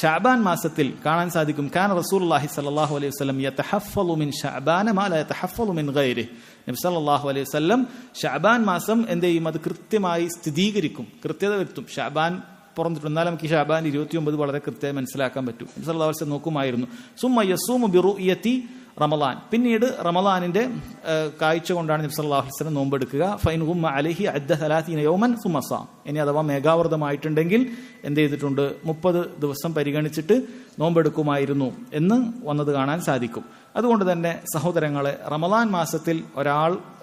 ശഅബാൻ മാസത്തിൽ കാണാൻ സാധിക്കും കാന റസൂലുള്ളാഹി സ്വല്ലല്ലാഹു അലൈഹി വസല്ലം യതഹഫളു മിൻ ശഅബാന മാ ലാ യതഹഫളു മിൻ ഗൈരിഹി. നബി സല്ലല്ലാഹു അലൈഹി വസല്ലം ശഅബാൻ മാസം എന്ത് ചെയ്യും? അത് കൃത്യമായി സ്ഥിരീകരിക്കും, കൃത്യത വരുത്തും. ശഅബാൻ പുറന്നിട്ട് എന്നാൽ നമുക്ക് ഈ ശഅബാൻ 29 വളരെ കൃത്യമായി മനസ്സിലാക്കാൻ പറ്റും. നബി സല്ലല്ലാഹു അലൈഹി വസല്ലം നോക്കുമായിരുന്നു. സുമ്മ യസൂമു ബിറുഇയതി റമളാൻ, പിന്നീട് റമളാനിന്റെ കാഴ്ച കൊണ്ടാണ് നബി സല്ലല്ലാഹു അലൈഹി വസല്ലം നോമ്പെടുക്കുക. ഫൈൻ ഗുമ്മ അലൈഹി അദ്ദ 30 യൗമൻ സുമ്മ സാം, ഇനി അഥവാ മേഘാവൃതമായിട്ടുണ്ടെങ്കിൽ എന്ത് ചെയ്തിട്ടുണ്ട്? 30 ദിവസം പരിഗണിച്ചിട്ട് നോമ്പെടുക്കുമായിരുന്നു എന്ന് വന്നത് കാണാൻ സാധിക്കും. അതുകൊണ്ട് തന്നെ സഹോദരങ്ങളെ, റമളാൻ മാസത്തിൽ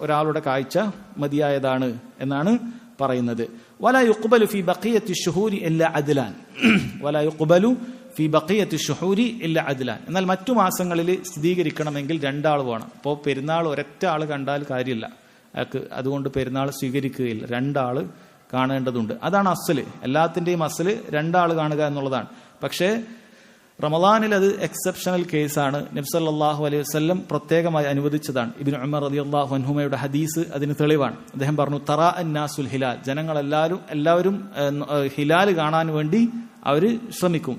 ഒരാളുടെ കാഴ്ച മതിയായതാണ് എന്നാണ് പറയുന്നത്. വലാ യുഖ്ബലു ഫീ ബഖിയത്തി ശുഹൂരി ഇല്ലാ അദ്ലാൻ, വലാ യുഖ്ബലു ഫി ബഖിയത്തി ശുഹൂരി ഇല്ല അദ്ലാൻ. എന്നാൽ മറ്റു മാസങ്ങളിൽ സ്ഥിരീകരിക്കണമെങ്കിൽ 2 ആൾ വേണം. ഇപ്പോൾ പെരുന്നാൾ ഒരൊറ്റ ആൾ കണ്ടാൽ കാര്യമില്ല, അയാൾക്ക് അതുകൊണ്ട് പെരുന്നാൾ സ്വീകരിക്കുകയില്ല. 2 ആൾ കാണേണ്ടതുണ്ട്. അതാണ് അസ്ല്. എല്ലാത്തിൻ്റെയും അസ്ല് 2 ആൾ കാണുക എന്നുള്ളതാണ്. പക്ഷേ റമളാനിൽ അത് എക്സെപ്ഷണൽ കേസാണ്. നബി സല്ലല്ലാഹു അലൈഹി വസല്ലം പ്രത്യേകമായി അനുവദിച്ചതാണ്. ഇബ്നു ഉമർ റളിയല്ലാഹു അൻഹുമയുടെ ഹദീസ് അതിന് തെളിവാണ്. അദ്ദേഹം പറഞ്ഞു തറാ അന്നാസുൽ ഹിലാൽ, ജനങ്ങളെല്ലാവരും ഹിലാൽ കാണാൻ വേണ്ടി അവർ ശ്രമിക്കും.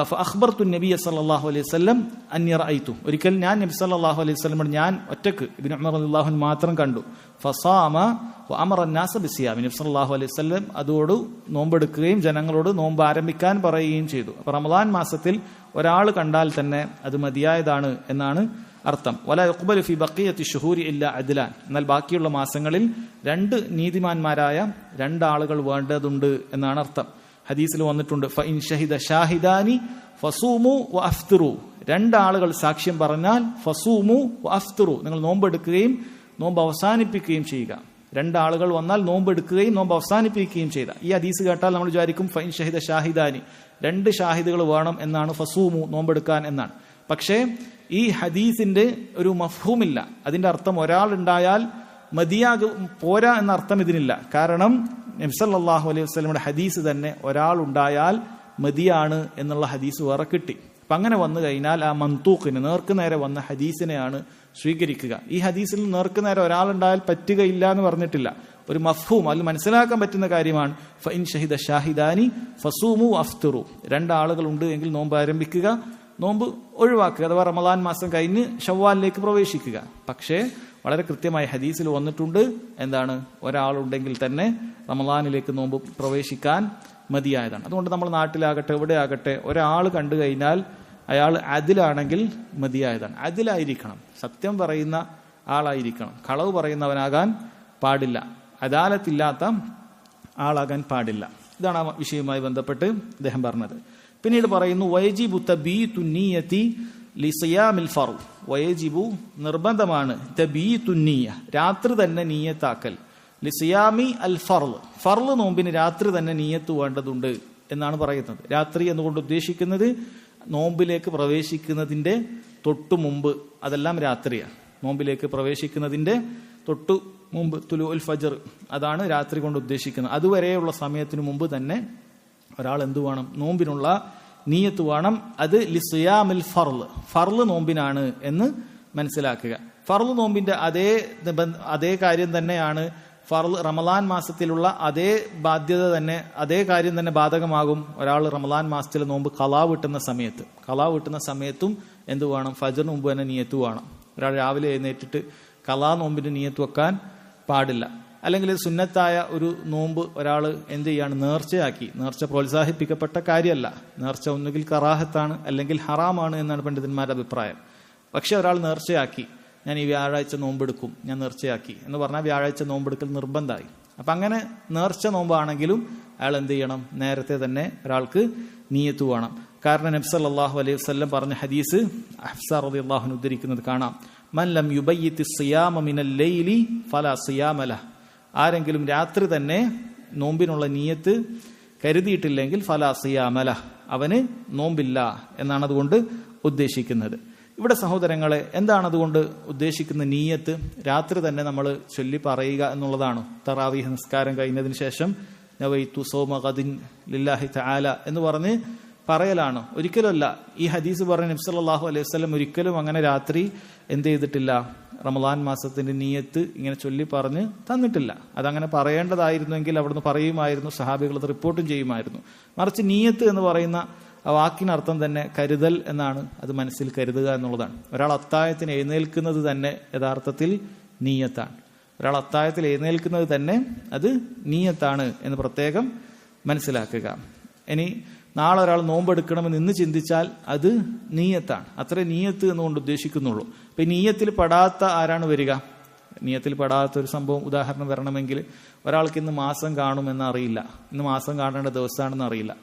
ഫഅഖ്ബർതു നബിയ സല്ലല്ലാഹു അലൈഹി വസല്ലം അന്നി റഅയ്തു, ഒരിക്കൽ ഞാൻ നബി സല്ലല്ലാഹു അലൈഹി വസല്ലം ഞാൻ ഒറ്റക്ക് ഇബ്നു ഉമർ റളിയല്ലാഹു അൻഹു മാത്രം കണ്ടു. ഫസാമ വഅമറ അന്നാസ ബിസിയാം, നബി സല്ലല്ലാഹു അലൈഹി വസല്ലം അതോട് നോമ്പെടുക്കുകയും ജനങ്ങളോട് നോമ്പ് ആരംഭിക്കാൻ പറയുകയും ചെയ്തു. അപ്പോൾ റമളാൻ മാസത്തിൽ ഒരാൾ കണ്ടാൽ തന്നെ അത് മതിയായതാണ് എന്നാണ് അർത്ഥം. വലാ യുഖ്ബലു ഫി ബഖിയത്തി ശുഹൂരി ഇല്ലാ അദ്ലാൻ, എന്നാൽ ബാക്കിയുള്ള മാസങ്ങളിൽ 2 നീതിമാന്മാരായ 2 ആളുകൾ വേണ്ടതുണ്ട് എന്നാണ് അർത്ഥം. ഹദീസിൽ വന്നിട്ടുണ്ട് ഫഇൻ ഷഹിദ ഷാഹിദാനി ഫസൂമു വഅഫ്തിറു, 2 ആളുകൾ സാക്ഷ്യം പറഞ്ഞാൽ ഫസൂമു വഅഫ്തിറു, നിങ്ങൾ നോമ്പെടുക്കുകയും നോമ്പ് അവസാനിപ്പിക്കുകയും ചെയ്യുക. 2 ആളുകൾ വന്നാൽ നോമ്പെടുക്കുകയും നോമ്പ് അവസാനിപ്പിക്കുകയും ചെയ്ത. ഈ ഹദീസ് കേട്ടാൽ നമ്മൾ വിചാരിക്കും ഫഇൻ ഷഹിദ ഷാഹിദാനി, 2 ഷാഹിദുകൾ വേണം എന്നാണ്, ഫസൂമു നോമ്പെടുക്കാൻ എന്നാണ്. പക്ഷേ ഈ ഹദീസിന്റെ ഒരു മഫ്ഹൂമില്ല. അതിന്റെ അർത്ഥം ഒരാൾ ഉണ്ടായാൽ പോരാ എന്ന അർത്ഥം ഇതിനില്ല. കാരണം നബി സല്ലല്ലാഹു അലൈഹി വസല്ലമയുടെ ഹദീസ് തന്നെ ഒരാൾ ഉണ്ടായാൽ മതിയാണ് എന്നുള്ള ഹദീസ് വേറെ കിട്ടി. അപ്പം അങ്ങനെ വന്നു കഴിഞ്ഞാൽ ആ മന്തൂക്കിന് നേർക്ക് നേരെ വന്ന ഹദീസിനെയാണ് സ്വീകരിക്കുക. ഈ ഹദീസിൽ നേർക്ക് നേരെ ഒരാളുണ്ടായാൽ പറ്റുകയില്ല എന്ന് പറഞ്ഞിട്ടില്ല. ഒരു മഫ്ഹൂം, അതിൽ മനസ്സിലാക്കാൻ പറ്റുന്ന കാര്യമാണ്. ഫഇൻ ഷഹിദ ഷാഹിദാനി ഫസൂമു അഫ്തിറു, രണ്ടാളുകൾ ഉണ്ട് എങ്കിൽ നോമ്പ് ആരംഭിക്കുക, നോമ്പ് ഒഴിവാക്കുക, അഥവാ റമളാൻ മാസം കഴിഞ്ഞ് ഷവ്വാലിലേക്ക് പ്രവേശിക്കുക. പക്ഷേ വളരെ കൃത്യമായി ഹദീസിൽ വന്നിട്ടുണ്ട്, എന്താണ്, ഒരാളുണ്ടെങ്കിൽ തന്നെ റമളാനിലേക്ക് നോമ്പ് പ്രവേശിക്കാൻ മതിയായതാണ്. അതുകൊണ്ട് നമ്മൾ നാട്ടിലാകട്ടെ എവിടെയാകട്ടെ ഒരാൾ കണ്ടു കഴിഞ്ഞാൽ അയാൾ അതിലാണെങ്കിൽ മതിയായതാണ്. അതിലായിരിക്കണം, സത്യം പറയുന്ന ആളായിരിക്കണം, കളവ് പറയുന്നവനാകാൻ പാടില്ല, അദാലത്തില്ലാത്ത ആളാകാൻ പാടില്ല. ഇതാണ് ആ വിഷയവുമായി ബന്ധപ്പെട്ട് അദ്ദേഹം പറഞ്ഞത്. പിന്നീട് പറയുന്നു വയജിബു തബീതു നിയ്യതി ലിസിയാമിൽ ഫർദ്, വയജിബു നിർബന്ധമാണ്, തബീതു നിയ്യ രാത്രി തന്നെ നിയ്യത്താക്കൽ, ലിസിയാമി അൽ ഫർദ് ഫർദ് നോമ്പിന് രാത്രി തന്നെ നിയ്യത്ത് വേണ്ടതുണ്ട് എന്നാണ് പറയുന്നത്. രാത്രി എന്നുകൊണ്ട് ഉദ്ദേശിക്കുന്നത് നോമ്പിലേക്ക് പ്രവേശിക്കുന്നതിന്റെ തൊട്ടു മുമ്പ്, അതെല്ലാം രാത്രിയാണ്. നോമ്പിലേക്ക് പ്രവേശിക്കുന്നതിന്റെ തൊട്ടു മുമ്പ് തുലൂഉൽ ഫജ്ർ, അതാണ് രാത്രി കൊണ്ട് ഉദ്ദേശിക്കുന്നത്. അതുവരെയുള്ള സമയത്തിന് മുമ്പ് തന്നെ ഒരാൾ എന്തു വേണം, നോമ്പിനുള്ള നിയ്യത്ത് വേണം. അത് ലിസിയാമിൽ ഫർള്, ഫർള് നോമ്പിനാണ് എന്ന് മനസ്സിലാക്കുക. ഫർള് നോമ്പിന്റെ അതേ കാര്യം തന്നെയാണ് ഫർള് റമളാൻ മാസത്തിലുള്ള അതേ ബാധ്യത തന്നെ, അതേ കാര്യം തന്നെ ബാധകമാകും ഒരാൾ റമളാൻ മാസത്തിൽ നോമ്പ് ഖളാ വീട്ടുന്ന സമയത്തും എന്ത് വേണം, ഫജ്റിന് മുമ്പ് തന്നെ നിയ്യത്ത് വേണം. ഒരാൾ രാവിലെ എഴുന്നേറ്റിട്ട് ഖളാ നോമ്പിന് നിയ്യത്ത് വെക്കാൻ പാടില്ല. അല്ലെങ്കിൽ സുന്നത്തായ ഒരു നോമ്പ് ഒരാൾ എന്ത് ചെയ്യാണ്, നേർച്ച പ്രോത്സാഹിപ്പിക്കപ്പെട്ട കാര്യമല്ല. നേർച്ച ഒന്നുകിൽ കറാഹത്താണ് അല്ലെങ്കിൽ ഹറാമാണ് എന്നാണ് പണ്ഡിതന്മാരുടെ അഭിപ്രായം. പക്ഷെ ഒരാൾ നേർച്ചയാക്കി, ഞാൻ ഈ വ്യാഴാഴ്ച നോമ്പെടുക്കും, ഞാൻ നേർച്ചയാക്കി എന്ന് പറഞ്ഞാൽ വ്യാഴാഴ്ച നോമ്പെടുക്കൽ നിർബന്ധമായി. അപ്പം അങ്ങനെ നേർച്ച നോമ്പാണെങ്കിലും അയാൾ എന്ത് ചെയ്യണം, നേരത്തെ തന്നെ ഒരാൾക്ക് നിയ്യത്ത് വേണം. കാരണം നബി സല്ലല്ലാഹു അലൈഹി വസല്ലം പറഞ്ഞ ഹദീസ് ഹഫ്സ റളിയല്ലാഹു അൻഹ ഉദ്ധരിക്കുന്നത് കാണാം, മൻ ലം യുബയ്യിതി സിയാമ മിനൽ ലൈലി ഫലാ സിയാമ ലഹ്, ആരെങ്കിലും രാത്രി തന്നെ നോമ്പിനുള്ള നിയ്യത്ത് കരുതിയിട്ടില്ലെങ്കിൽ ഫലാ സിയാമ ലഹ്, അവന് നോമ്പില്ല എന്നാണ് അതുകൊണ്ട് ഉദ്ദേശിക്കുന്നത്. ഇവിടെ സഹോദരങ്ങളെ, എന്താണ് അതുകൊണ്ട് ഉദ്ദേശിക്കുന്ന നിയ്യത്ത്? രാത്രി തന്നെ നമ്മൾ ചൊല്ലി പറയുക എന്നുള്ളതാണ്. തറാവീഹ് നിസ്കാരം കഴിഞ്ഞതിന് ശേഷം നവൈതു സൗമ ഗദിൻ ലില്ലാഹി തആല എന്ന് പറഞ്ഞ് പറയലാണ്, ഒരിക്കലുമല്ല. ഈ ഹദീസ് പറഞ്ഞ നബി സല്ലല്ലാഹു അലൈഹി വസല്ലം ഒരിക്കലും അങ്ങനെ രാത്രി എന്ത് ചെയ്തിട്ടില്ല, റമളാൻ മാസത്തിന്റെ നിയ്യത്ത് ഇങ്ങനെ ചൊല്ലി പറഞ്ഞ് തന്നിട്ടില്ല. അതങ്ങനെ പറയേണ്ടതായിരുന്നെങ്കിൽ അവിടുന്ന് പറയുമായിരുന്നു, സഹാബികൾ അത് റിപ്പോർട്ടും ചെയ്യുമായിരുന്നു. മറിച്ച് നിയ്യത്ത് എന്ന് പറയുന്ന വാക്കിനർത്ഥം തന്നെ കരുതൽ എന്നാണ്. അത് മനസ്സിൽ കരുതുക എന്നുള്ളതാണ്. ഒരാൾ അത്താഴത്തിന് എഴുന്നേൽക്കുന്നത് തന്നെ യഥാർത്ഥത്തിൽ നിയ്യത്താണ്. ഒരാൾ അത്താഴത്തിൽ എഴുന്നേൽക്കുന്നത് തന്നെ അത് നിയ്യത്താണ് എന്ന് പ്രത്യേകം മനസ്സിലാക്കുക. ഇനി നാളെ ഒരാൾ നോമ്പെടുക്കണമെന്ന് ഇന്ന് ചിന്തിച്ചാൽ അത് നിയ്യത്താണ്. അത്രേ നിയ്യത്ത് എന്നുകൊണ്ട് ഉദ്ദേശിക്കുന്നുള്ളൂ. അപ്പൊ ഈ നിയ്യത്തിൽ പെടാത്ത ആരാണ് വരിക? നിയ്യത്തിൽ പെടാത്ത ഒരു സംഭവം ഉദാഹരണം വരണമെങ്കിൽ ഒരാൾക്ക് ഇന്ന് മാസം കാണുമെന്ന് അറിയില്ല, ഇന്ന് മാസം കാണേണ്ട ദിവസമാണെന്ന് അറിയില്ല.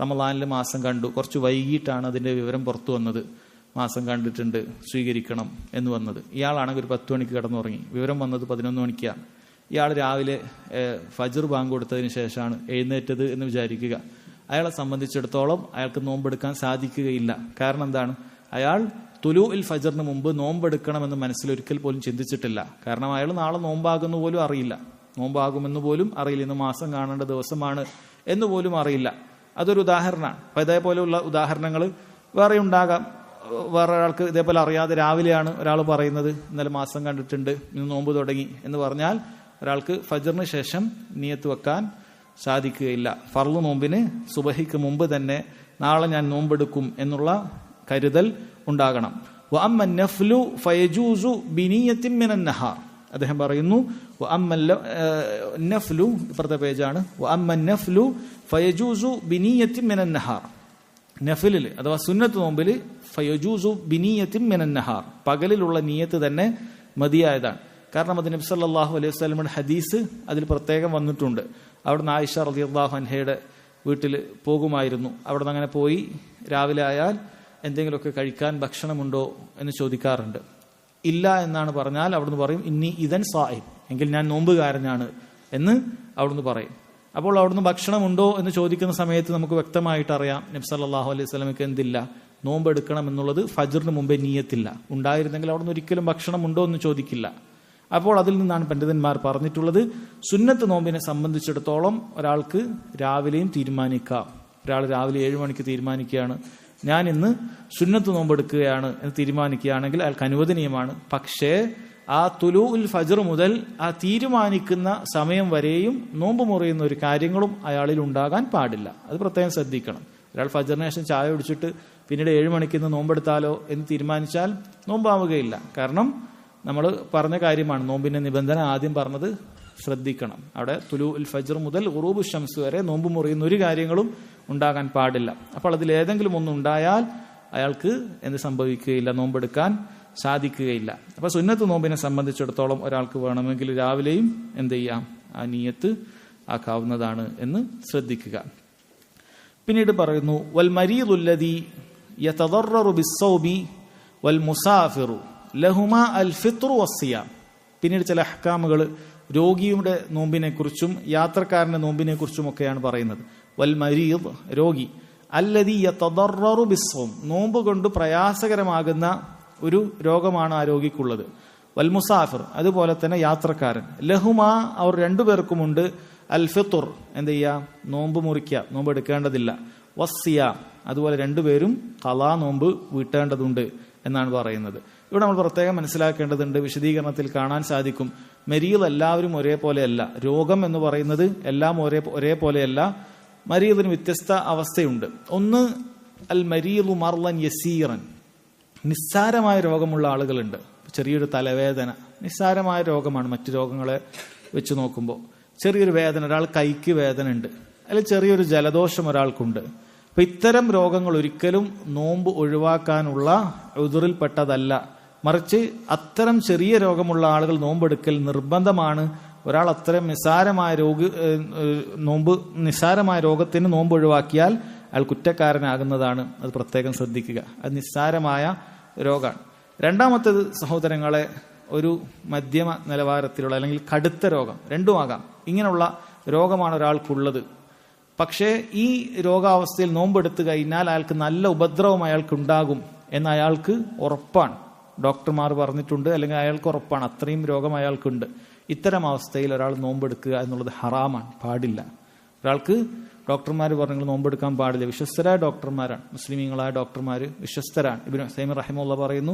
റമളാനിൽ മാസം കണ്ടു, കുറച്ച് വൈകിട്ടാണ് അതിന്റെ വിവരം പുറത്തു വന്നത്, മാസം കണ്ടിട്ടുണ്ട് സ്വീകരിക്കണം എന്ന് വന്നത്. ഇയാളാണെങ്കിൽ ഒരു 10 മണിക്ക് കിടന്നുറങ്ങി, വിവരം വന്നത് 11 മണിക്കാണ്. ഇയാൾ രാവിലെ ഫജ്ർ ബാങ്ക് കൊടുത്തതിന് ശേഷമാണ് എഴുന്നേറ്റത് എന്ന് വിചാരിക്കുക. അയാളെ സംബന്ധിച്ചിടത്തോളം അയാൾക്ക് നോമ്പെടുക്കാൻ സാധിക്കുകയില്ല. കാരണം എന്താണ്? അയാൾ തുലൂഉൽ ഫജ്റിന് മുമ്പ് നോമ്പെടുക്കണമെന്ന് മനസ്സിലൊരിക്കൽ പോലും ചിന്തിച്ചിട്ടില്ല. കാരണം അയാൾ നാളെ നോമ്പാകുമെന്ന് പോലും അറിയില്ല, ഇന്ന് മാസം കാണേണ്ട ദിവസമാണ് എന്ന് പോലും അറിയില്ല. അതൊരു ഉദാഹരണമാണ്. അപ്പം ഇതേപോലെയുള്ള ഉദാഹരണങ്ങൾ വേറെ ഉണ്ടാകാം. വേറെ ഒരാൾക്ക് ഇതേപോലെ അറിയാതെ രാവിലെയാണ് ഒരാൾ പറയുന്നത് ഇന്നലെ മാസം കണ്ടിട്ടുണ്ട്, ഇന്ന് നോമ്പ് തുടങ്ങി എന്ന് പറഞ്ഞാൽ ഒരാൾക്ക് ഫജ്റിന് ശേഷം നിയ്യത്ത് വെക്കാൻ സാധിക്കുകയില്ല. ഫർള് നോമ്പിന് സുബഹിക്ക് മുമ്പ് തന്നെ നാളെ ഞാൻ നോമ്പെടുക്കും എന്നുള്ള കരുതൽ ഉണ്ടാകണം. വഅമ്മ നഫ്ലു ഫയജൂസു ബിനിയത്തിൻ മിനൻ നഹാർ, അദ്ദേഹം പറയുന്നു നഫ്ലു, ഇപ്പുറത്തെ പേജാണ്, വഅമ്മ നഫ്ലു ഫയജൂസു ബിനിയത്തിൻ മിനൻ നഹാർ, നഫിലിൽ അഥവാ സുന്നത്ത് നോമ്പിൽ ഫയജൂസു ബിനിയത്തിൻ മിനൻ നഹാർ, പകലിലുള്ള നിയ്യത്ത് തന്നെ മതിയായതാണ്. കാരണം അത് നബി സല്ലല്ലാഹു അലൈഹി വസല്ലമയുടെ ഹദീസ് അതിൽ പ്രത്യേകം വന്നിട്ടുണ്ട്. അവിടുന്ന് ആയിഷ റളിയല്ലാഹു അൻഹയുടെ വീട്ടിൽ പോകുമായിരുന്നു. അവിടുന്ന് അങ്ങനെ പോയി രാവിലെ ആയാൽ എന്തെങ്കിലുമൊക്കെ കഴിക്കാൻ ഭക്ഷണമുണ്ടോ എന്ന് ചോദിക്കാറുണ്ട്. ഇല്ല എന്നാണ് പറഞ്ഞാൽ അവിടുന്ന് പറയും ഇന്നി ഇദൻ സായിം, എങ്കിൽ ഞാൻ നോമ്പുകാരനാണ് എന്ന് അവിടുന്ന് പറയും. അപ്പോൾ അവിടുന്ന് ഭക്ഷണമുണ്ടോ എന്ന് ചോദിക്കുന്ന സമയത്ത് നമുക്ക് വ്യക്തമായിട്ട് അറിയാം നബി സല്ലല്ലാഹു അലൈഹി വസല്ലമയ്ക്ക് എന്തില്ല, നോമ്പെടുക്കണം എന്നുള്ളത് ഫജ്റിന് മുമ്പേ നിയ്യത്തില്ല. ഉണ്ടായിരുന്നെങ്കിൽ അവിടുന്ന് ഒരിക്കലും ഭക്ഷണം ഉണ്ടോ എന്ന് ചോദിക്കില്ല. അപ്പോൾ അതിൽ നിന്നാണ് പണ്ഡിതന്മാർ പറഞ്ഞിട്ടുള്ളത്, സുന്നത്ത് നോമ്പിനെ സംബന്ധിച്ചിടത്തോളം ഒരാൾക്ക് രാവിലെയും തീരുമാനിക്കാം. ഒരാൾ രാവിലെ 7 മണിക്ക് തീരുമാനിക്കുകയാണ് ഞാൻ ഇന്ന് സുന്നത്ത് നോമ്പെടുക്കുകയാണ് എന്ന് തീരുമാനിക്കുകയാണെങ്കിൽ അയാൾക്ക് അനുവദനീയമാണ്. പക്ഷേ ആ തുലൂഉൽ ഫജ്ർ മുതൽ ആ തീരുമാനിക്കുന്ന സമയം വരെയും നോമ്പ് മുറിയുന്ന ഒരു കാര്യങ്ങളും അയാളിൽ ഉണ്ടാകാൻ പാടില്ല. അത് പ്രത്യേകം ശ്രദ്ധിക്കണം. ഒരാൾ ഫജ്റിന് ശേഷം ചായ കുടിച്ചിട്ട് പിന്നീട് 7 മണിക്ക് ഇന്ന് നോമ്പെടുത്താലോ എന്ന് തീരുമാനിച്ചാൽ നോമ്പാവുകയില്ല. കാരണം നമ്മൾ പറഞ്ഞ കാര്യമാണ്, നോമ്പിന്റെ നിബന്ധന ആദ്യം പറഞ്ഞത് ശ്രദ്ധിക്കണം. അവിടെ തുലൂഉൽ ഫജ്ർ മുതൽ ഖുറൂബു ശംസ് വരെ നോമ്പ് മുറിയുന്ന ഒരു കാര്യങ്ങളും ഉണ്ടാകാൻ പാടില്ല. അപ്പോൾ അതിൽ ഏതെങ്കിലും ഒന്നുണ്ടായാൽ അയാൾക്ക് എന്ത് സംഭവിക്കുകയില്ല, നോമ്പെടുക്കാൻ സാധിക്കുകയില്ല. അപ്പൊ സുന്നത്ത് നോമ്പിനെ സംബന്ധിച്ചിടത്തോളം ഒരാൾക്ക് വേണമെങ്കിൽ രാവിലെയും എന്ത് ചെയ്യാം, ആ നിയ്യത്ത് ആക്കാവുന്നതാണ് എന്ന് ശ്രദ്ധിക്കുക. പിന്നീട് പറയുന്നു, വൽ മരീദുല്ലദീ യതദററു ബിസ്സൗബി വൽ മുസാഫിറു ലഹുമാ അൽ ഫിത്റു വസ്സിയാം. പിന്നീട് ചില അഹ്കാമുകൾ രോഗിയുടെ നോമ്പിനെ കുറിച്ചും യാത്രക്കാരന്റെ നോമ്പിനെ കുറിച്ചും ഒക്കെയാണ് പറയുന്നത്. വൽ മരീദ് രോഗി, അല്ലദീ യതദററു ബിസ്സൗം നോമ്പ് കൊണ്ട് പ്രയാസകരമാകുന്ന ഒരു രോഗമാണ് ആ രോഗിക്കുള്ളത്. വൽ മുസാഫിർ അതുപോലെ തന്നെ യാത്രക്കാരൻ, ലഹുമാ അവർ രണ്ടുപേർക്കുമുണ്ട് അൽ ഫിത്ർ എന്ത് ചെയ്യാം, നോമ്പ് മുറിക്കുക, നോമ്പ് എടുക്കേണ്ടതില്ല. വസ്സിയാം അതുപോലെ രണ്ടുപേരും ഖളാ നോമ്പ് വീട്ടേണ്ടതുണ്ട് എന്നാണ് പറയുന്നത്. ഇവിടെ നമ്മൾ പ്രത്യേകം മനസ്സിലാക്കേണ്ടതുണ്ട്, വിശദീകരണത്തിൽ കാണാൻ സാധിക്കും, മരീദ് എല്ലാവരും ഒരേപോലെയല്ല. രോഗം എന്ന് പറയുന്നത് എല്ലാം ഒരേപോലെയല്ല. മരീദിന് വ്യത്യസ്ത അവസ്ഥയുണ്ട്. ഒന്ന് അൽ മരീദു മർളൻ യസീറൻ, നിസ്സാരമായ രോഗമുള്ള ആളുകളുണ്ട്. ചെറിയൊരു തലവേദന നിസ്സാരമായ രോഗമാണ് മറ്റു രോഗങ്ങളെ വെച്ച് നോക്കുമ്പോൾ. ചെറിയൊരു വേദന, ഒരാൾ കൈക്ക് വേദന ഉണ്ട്, അല്ലെങ്കിൽ ചെറിയൊരു ജലദോഷം ഒരാൾക്കുണ്ട്. അപ്പൊ ഇത്തരം രോഗങ്ങൾ ഒരിക്കലും നോമ്പ് ഒഴിവാക്കാനുള്ള ഉദറിൽപ്പെട്ടതല്ല. മറിച്ച് അത്തരം ചെറിയ രോഗമുള്ള ആളുകൾ നോമ്പെടുക്കൽ നിർബന്ധമാണ്. ഒരാൾ അത്തരം നിസ്സാരമായ രോഗത്തിന് നോമ്പ് ഒഴിവാക്കിയാൽ അയാൾ കുറ്റക്കാരനാകുന്നതാണ്. അത് പ്രത്യേകം ശ്രദ്ധിക്കുക. അത് നിസ്സാരമായ രോഗമാണ്. രണ്ടാമത്തേത് സഹോദരങ്ങളെ, ഒരു മധ്യമ നിലവാരത്തിലുള്ള അല്ലെങ്കിൽ കടുത്ത രോഗം, രണ്ടുമാകാം. ഇങ്ങനെയുള്ള രോഗമാണ് ഒരാൾക്കുള്ളത്. പക്ഷേ ഈ രോഗാവസ്ഥയിൽ നോമ്പെടുത്തു കഴിഞ്ഞാൽ അയാൾക്ക് നല്ല ഉപദ്രവം അയാൾക്കുണ്ടാകും എന്ന് അയാൾക്ക് ഉറപ്പാണ്. ഡോക്ടർമാർ പറഞ്ഞിട്ടുണ്ട്, അല്ലെങ്കിൽ അയാൾക്ക് ഉറപ്പാണ്, അത്രയും രോഗം അയാൾക്കുണ്ട്. ഇത്തരം അവസ്ഥയിൽ ഒരാൾ നോമ്പെടുക്കുക എന്നുള്ളത് ഹറാമാണ്, പാടില്ല. ഒരാൾക്ക് ഡോക്ടർമാർ പറഞ്ഞു നോമ്പെടുക്കാൻ പാടില്ല. വിശ്വസ്തരായ ഡോക്ടർമാരാണ്, മുസ്ലിമീങ്ങളായ ഡോക്ടർമാർ വിശ്വസ്തരാണ്. ഇബ്നു ഉസൈമീൻ റഹിമഹുല്ലാഹ് പറയുന്നു,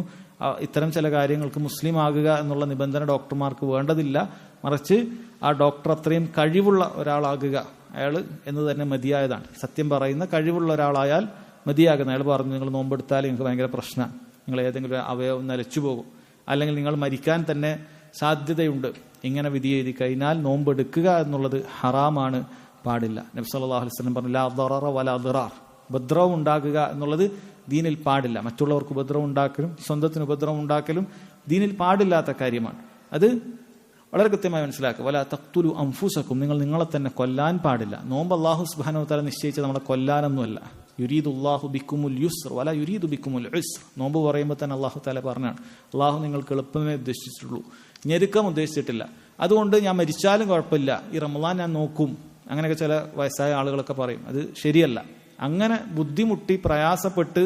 ഇത്തരം ചില കാര്യങ്ങൾക്ക് മുസ്ലിം ആകുക എന്നുള്ള നിബന്ധന ഡോക്ടർമാർക്ക് വേണ്ടതില്ല. മറിച്ച് ആ ഡോക്ടർ അത്രയും കഴിവുള്ള ഒരാളാകുക, അയാൾ എന്ന് തന്നെ മതിയായതാണ്. സത്യം പറയുന്ന കഴിവുള്ള ഒരാളായാൽ മതിയാകുന്ന. അയാൾ പറഞ്ഞു, നിങ്ങൾ നോമ്പെടുത്താൽ നിങ്ങൾക്ക് ഭയങ്കര പ്രശ്നമാണ്, നിങ്ങൾ ഏതെങ്കിലും അവയവം നിലച്ചു പോകും, അല്ലെങ്കിൽ നിങ്ങൾ മരിക്കാൻ തന്നെ സാധ്യതയുണ്ട്. ഇങ്ങനെ വിധി എഴുതി കഴിഞ്ഞാൽ നോമ്പെടുക്കുക എന്നുള്ളത് ഹറാമാണ്, പാടില്ല. നബി സല്ലല്ലാഹു അലൈഹി വസല്ലം പറഞ്ഞു, ലാ ദററ വലാ ദിറാർ, ഉപദ്രവം ഉണ്ടാക്കുക എന്നുള്ളത് ദീനിൽ പാടില്ല. മറ്റുള്ളവർക്ക് ഉപദ്രവം ഉണ്ടാക്കലും സ്വന്തത്തിന് ഉപദ്രവം ഉണ്ടാക്കലും ദീനിൽ പാടില്ലാത്ത കാര്യമാണ്. അത് വളരെ കൃത്യമായി മനസ്സിലാക്കുക. വലാ തഖ്തുലു അൻഫുസകും, നിങ്ങൾ നിങ്ങളെ തന്നെ കൊല്ലാൻ പാടില്ല. നോമ്പ് അല്ലാഹു സുബ്ഹാനഹു വ തആല നിശ്ചയിച്ചത് നമ്മളെ കൊല്ലാനൊന്നുമല്ല. യുരീദുല്ലാഹു ബിക്കുമുൽ യുസ്ർ വലാ യുരീദു ബിക്കുമുൽ ഉസ്ർ. നോമ്പ് പറയുമ്പോൾ തന്നെ അല്ലാഹു തആല പറഞ്ഞാണ്, അല്ലാഹു നിങ്ങൾക്ക് എളുപ്പമേ ഉദ്ദേശിച്ചിട്ടുള്ളൂ, ഞെരുക്കം ഉദ്ദേശിച്ചിട്ടില്ല. അതുകൊണ്ട് ഞാൻ മരിച്ചാലും കുഴപ്പമില്ല, ഈ റമളാൻ ഞാൻ നോക്കും, അങ്ങനെയൊക്കെ ചില വയസ്സായ ആളുകളൊക്കെ പറയും. അത് ശരിയല്ല. അങ്ങനെ ബുദ്ധിമുട്ടി പ്രയാസപ്പെട്ട്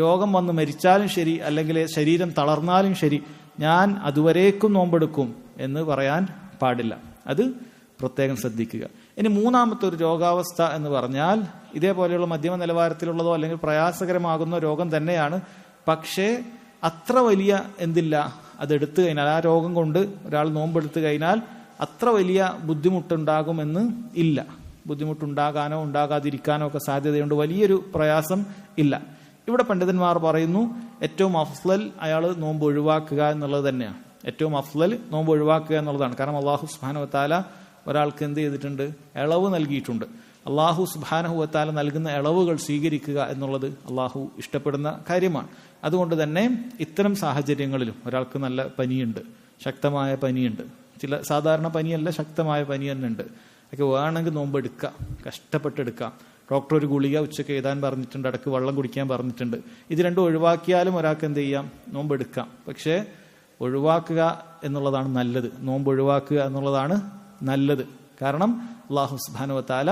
രോഗം വന്ന് മരിച്ചാലും ശരി, അല്ലെങ്കിൽ ശരീരം തളർന്നാലും ശരി, ഞാൻ അതുവരേക്കും നോമ്പെടുക്കും എന്ന് പറയാൻ പാടില്ല. അത് പ്രത്യേകം ശ്രദ്ധിക്കുക. ഇനി മൂന്നാമത്തെ ഒരു രോഗാവസ്ഥ എന്ന് പറഞ്ഞാൽ ഇതേപോലെയുള്ള മധ്യമ നിലവാരത്തിലുള്ളതോ അല്ലെങ്കിൽ പ്രയാസകരമാകുന്ന രോഗം തന്നെയാണ്. പക്ഷേ അത്ര വലിയ എന്തില്ല, അതെടുത്തു കഴിഞ്ഞാൽ, ആ രോഗം കൊണ്ട് ഒരാൾ നോമ്പെടുത്തു കഴിഞ്ഞാൽ അത്ര വലിയ ബുദ്ധിമുട്ടുണ്ടാകുമെന്ന് ഇല്ല. ബുദ്ധിമുട്ടുണ്ടാകാനോ ഉണ്ടാകാതിരിക്കാനോ ഒക്കെ സാധ്യതയുണ്ട്, വലിയൊരു പ്രയാസം ഇല്ല. ഇവിടെ പണ്ഡിതന്മാർ പറയുന്നു, ഏറ്റവും അഫ്ളൽ അയാൾ നോമ്പ് ഒഴിവാക്കുക എന്നുള്ളത് തന്നെയാണ്. ഏറ്റവും അഫ്ളൽ നോമ്പ് ഒഴിവാക്കുക എന്നുള്ളതാണ്. കാരണം അല്ലാഹു സുബ്ഹാനഹു വ തആല ഒരാൾക്ക് എന്ത് ചെയ്തിട്ടുണ്ട്, ഇളവ് നൽകിയിട്ടുണ്ട്. അല്ലാഹു സുബ്ഹാനഹു വ തആല നൽകുന്ന ഇളവുകൾ സ്വീകരിക്കുക എന്നുള്ളത് അല്ലാഹു ഇഷ്ടപ്പെടുന്ന കാര്യമാണ്. അതുകൊണ്ട് തന്നെ ഇത്തരം സാഹചര്യങ്ങളിലും ഒരാൾക്ക് നല്ല പനിയുണ്ട്, ശക്തമായ പനിയുണ്ട്, ചില സാധാരണ പനിയല്ല, ശക്തമായ പനി തന്നെ ഉണ്ട്, ഒക്കെ വേണമെങ്കിൽ നോമ്പ് എടുക്കാം, കഷ്ടപ്പെട്ടെടുക്കാം. ഡോക്ടർ ഒരു ഗുളിക ഉച്ചയ്ക്ക് എഴുതാൻ പറഞ്ഞിട്ടുണ്ട്, ഇടയ്ക്ക് വെള്ളം കുടിക്കാൻ പറഞ്ഞിട്ടുണ്ട്. ഇത് രണ്ടും ഒഴിവാക്കിയാലും ഒരാൾക്ക് എന്ത് ചെയ്യാം, നോമ്പ് എടുക്കാം. പക്ഷേ ഒഴിവാക്കുക എന്നുള്ളതാണ് നല്ലത്. നോമ്പ് ഒഴിവാക്കുക എന്നുള്ളതാണ് നല്ലത്. കാരണം അല്ലാഹു സുബ്ഹാനഹു വ തആല